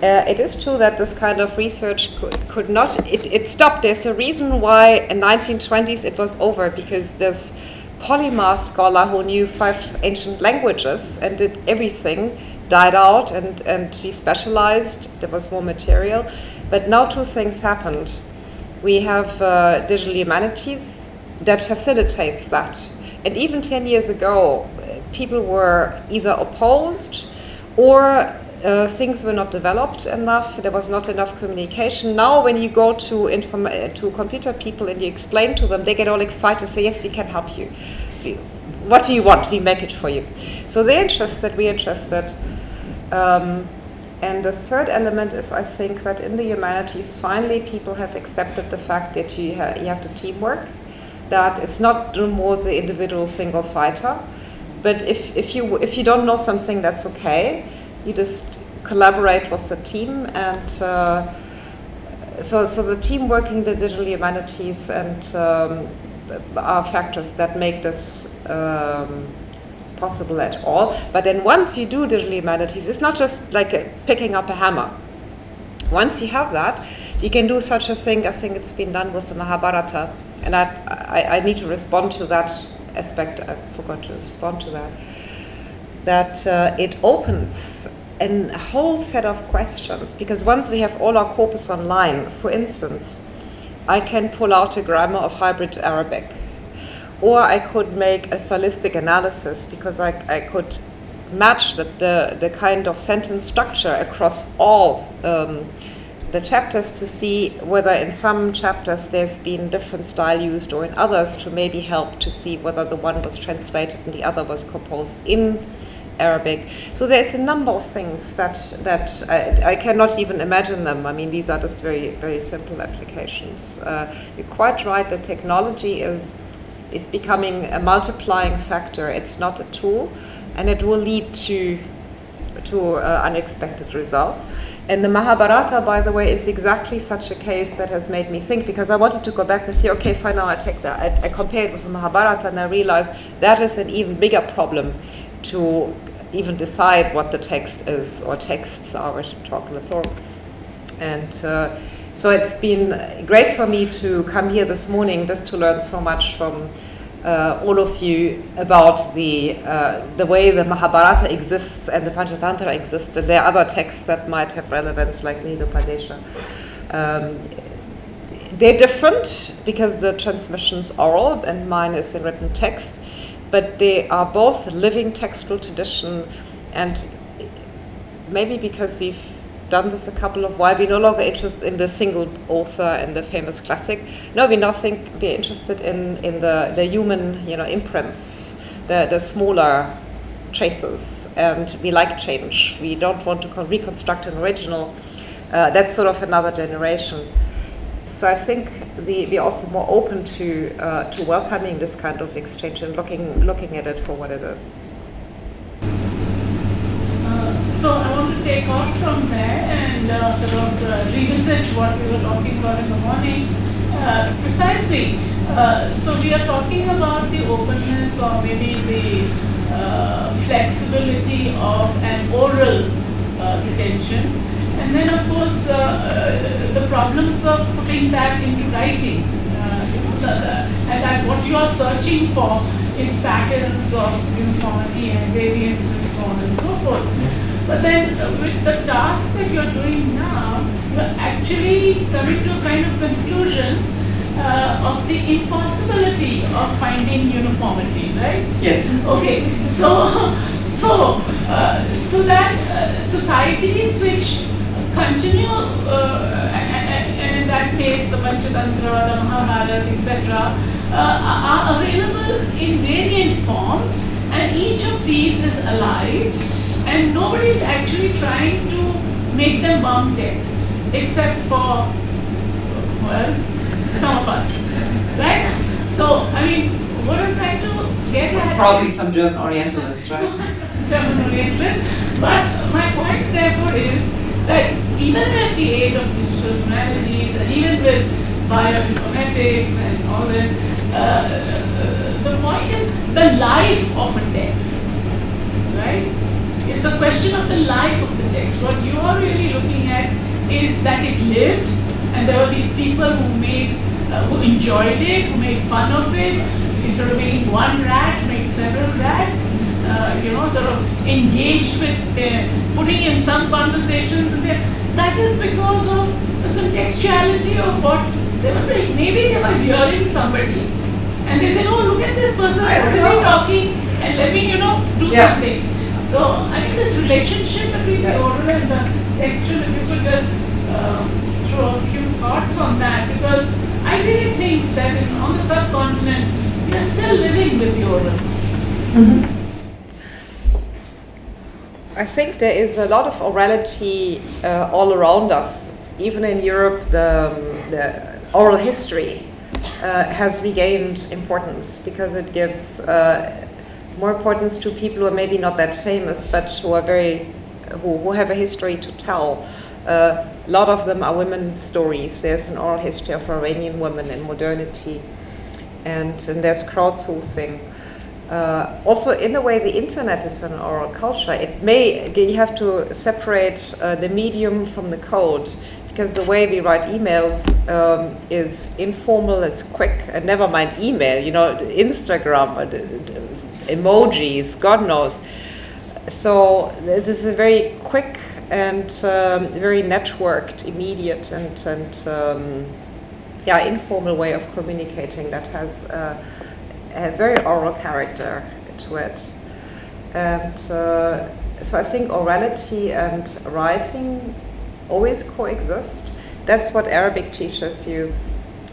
It is true that this kind of research could not, it stopped. There's a reason why in 1920s it was over, because this polymath scholar who knew 5 ancient languages and did everything died out, and we specialized. There was more material. But now 2 things happened. We have digital humanities that facilitates that. And even 10 years ago, people were either opposed or things were not developed enough. There was not enough communication. Now when you go to computer people and you explain to them, they get all excited, say, yes, we can help you. What do you want? We make it for you. So they're interested, we're interested. And the third element is, I think, that in the humanities, finally people have accepted the fact that you have to teamwork, that it's not no more the individual single fighter, but if you don't know something, that's okay. You just collaborate with the team, and so the team working the digital humanities and are factors that make this possible at all. But then once you do digital humanities, it's not just like picking up a hammer. Once you have that, you can do such a thing. I think it's been done with the Mahabharata, and I need to respond to that aspect. I forgot to respond to that. That it opens a whole set of questions, because once we have all our corpus online, for instance, I can pull out a grammar of hybrid Arabic. Or I could make a stylistic analysis, because I could match the kind of sentence structure across all the chapters to see whether in some chapters there's been different style used, or in others to maybe help to see whether the one was translated and the other was composed in Arabic. So there's a number of things that I cannot even imagine them. I mean, these are just very, very simple applications. You're quite right, the technology is becoming a multiplying factor. It's not a tool, and it will lead to unexpected results. And the Mahabharata, by the way, is exactly such a case that has made me think, because I wanted to go back and say, okay, fine, now I take that. I compared with the Mahabharata, and I realized that is an even bigger problem to even decide what the text is, or texts are, I should talk in the plural. And so it's been great for me to come here this morning just to learn so much from all of you about the way the Mahabharata exists and the Panchatantra exists, and there are other texts that might have relevance, like the Hindu-Padesha. They're different because the transmission's oral and mine is in written text, but they are both living textual tradition, and maybe because we've done this a couple of while, we're no longer interested in the single author and the famous classic. No, we now think we're interested in the human, imprints, the smaller traces, and we like change. We don't want to reconstruct an original. That's sort of another generation. So I think we're also more open to welcoming this kind of exchange and looking at it for what it is. So I want to take off from there and sort of revisit what we were talking about in the morning. Precisely. So we are talking about the openness or maybe the flexibility of an oral retention. And then of course the problems of putting that into writing. And that what you are searching for is patterns of uniformity and variance and so on and so forth. But then with the task that you're doing now, you're actually coming to a kind of conclusion of the impossibility of finding uniformity, right? Yes. Okay, so that societies which continue, and in that case the Panchatantra, the Mahabharata, etc., are available in variant forms, and each of these is alive, and nobody is actually trying to make them bound text, except for, well, some of us, right? So, I mean, what I'm trying to get at... Probably some German Orientalists, right? German Orientalists, but my point therefore is that even at the age of digital humanities, and even with bioinformatics and all that, the point is the life of a text, right? It's the question of the life of the text. What you are really looking at is that it lived, and there were these people who enjoyed it, who made fun of it. Instead of making one rat, made several rats. Sort of engaged with putting in some conversations, and that is because of the contextuality of what they were doing. Maybe they were hearing somebody, and they said, "Oh, look at this person! What is he talking?" And let me, do something. So I think this relationship between the oral and the textual, if you could just throw a few thoughts on that, because I really think that on the subcontinent we are still living with the oral. Mm-hmm. I think there is a lot of orality all around us. Even in Europe, the oral history has regained importance because it gives more importance to people who are maybe not that famous, but who are who have a history to tell. A lot of them are women's stories. There's an oral history of Iranian women in modernity, and there's crowdsourcing. Also, in a way, the internet is an oral culture. You have to separate the medium from the code, because the way we write emails is informal, it's quick, and never mind email, Instagram, emojis, God knows. So this is a very quick and very networked, immediate, and informal way of communicating that has a very oral character to it. And so I think orality and writing always coexist. That's what Arabic teaches you.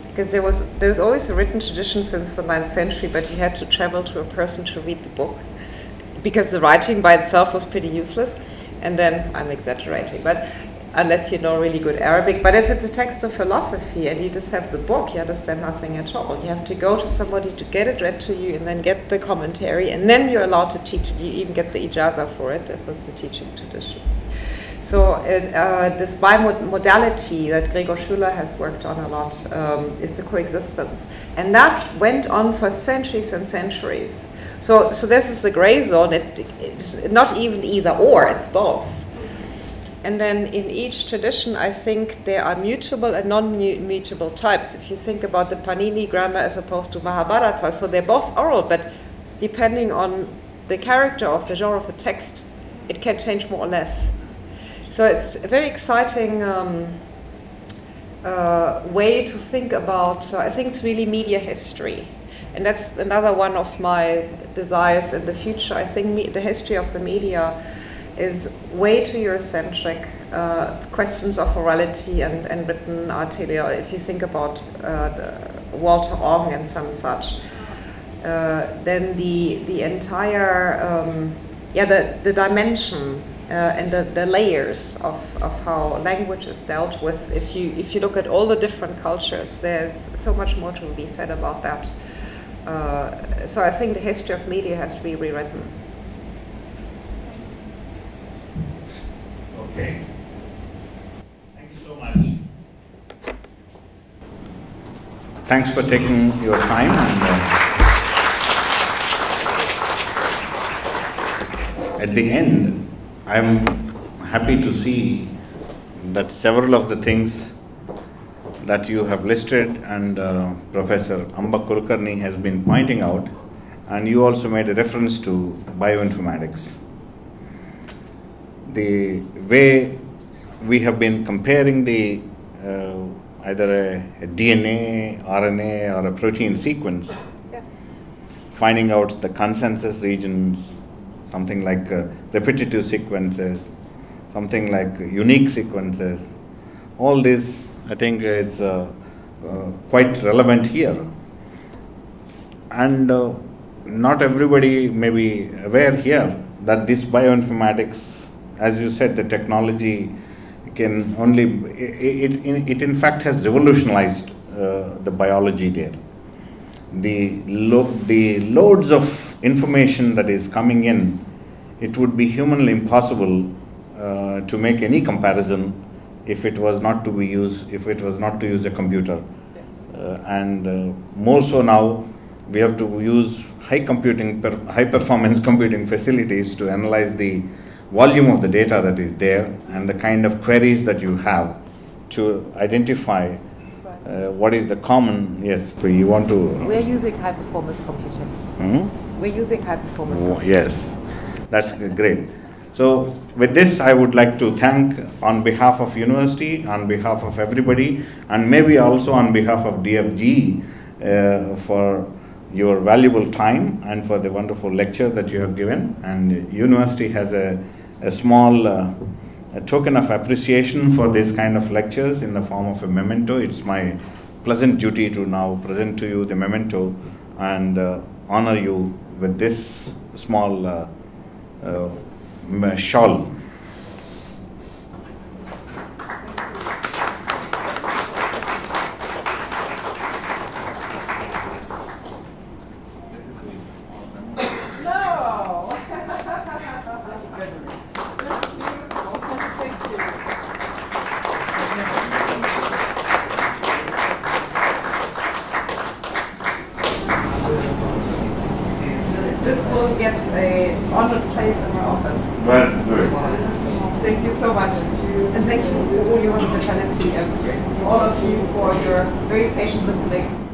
Because there's always a written tradition since the 9th century, but you had to travel to a person to read the book, because the writing by itself was pretty useless. And then, I'm exaggerating, but unless you know really good Arabic. But if it's a text of philosophy and you just have the book, you understand nothing at all. You have to go to somebody to get it read to you, and then get the commentary, and then you're allowed to teach it. You even get the ijazah for it. That was the teaching tradition. So this bimodality that Gregor Schüller has worked on a lot is the coexistence. And that went on for centuries and centuries. So this is a gray zone. It's not even either or, it's both. And then in each tradition, I think there are mutable and non-mutable types. If you think about the Panini grammar as opposed to Mahabharata, so they're both oral, but depending on the character of the genre of the text, it can change more or less. So it's a very exciting way to think about, I think it's really media history. And that's another one of my desires in the future. I think the history of the media is way too Eurocentric. Questions of orality and written artilia, if you think about Walter Organ and some such, then the entire, the dimension and the layers of how language is dealt with, if you look at all the different cultures, there's so much more to be said about that. So I think the history of media has to be rewritten. Okay. Thank you so much. Thanks for taking your time. And at the end, I'm happy to see that several of the things that you have listed and Professor Amba Kulkarni has been pointing out, and you also made a reference to bioinformatics. The way we have been comparing the either a DNA, RNA, or a protein sequence, finding out the consensus regions, something like repetitive sequences, something like unique sequences, all this I think is quite relevant here. And not everybody may be aware here that this bioinformatics, as you said, the technology can only, it in fact has revolutionized the biology there. The loads of information that is coming in, it would be humanly impossible to make any comparison if it was not to use a computer. And more so now, we have to use high performance computing facilities to analyze the volume of the data that is there and the kind of queries that you have to identify what is the common. Yes, you want to. We're using high performance computing. We're using high performance computing. Yes, that's great. So with this, I would like to thank on behalf of University, on behalf of everybody, and maybe also on behalf of DFG for your valuable time and for the wonderful lecture that you have given. And University has a small a token of appreciation for this kind of lectures in the form of a memento. It's my pleasant duty to now present to you the memento and honor you with this small shawl. That's good. Thank you so much. And thank you for all your hospitality and all of you for your very patient listening.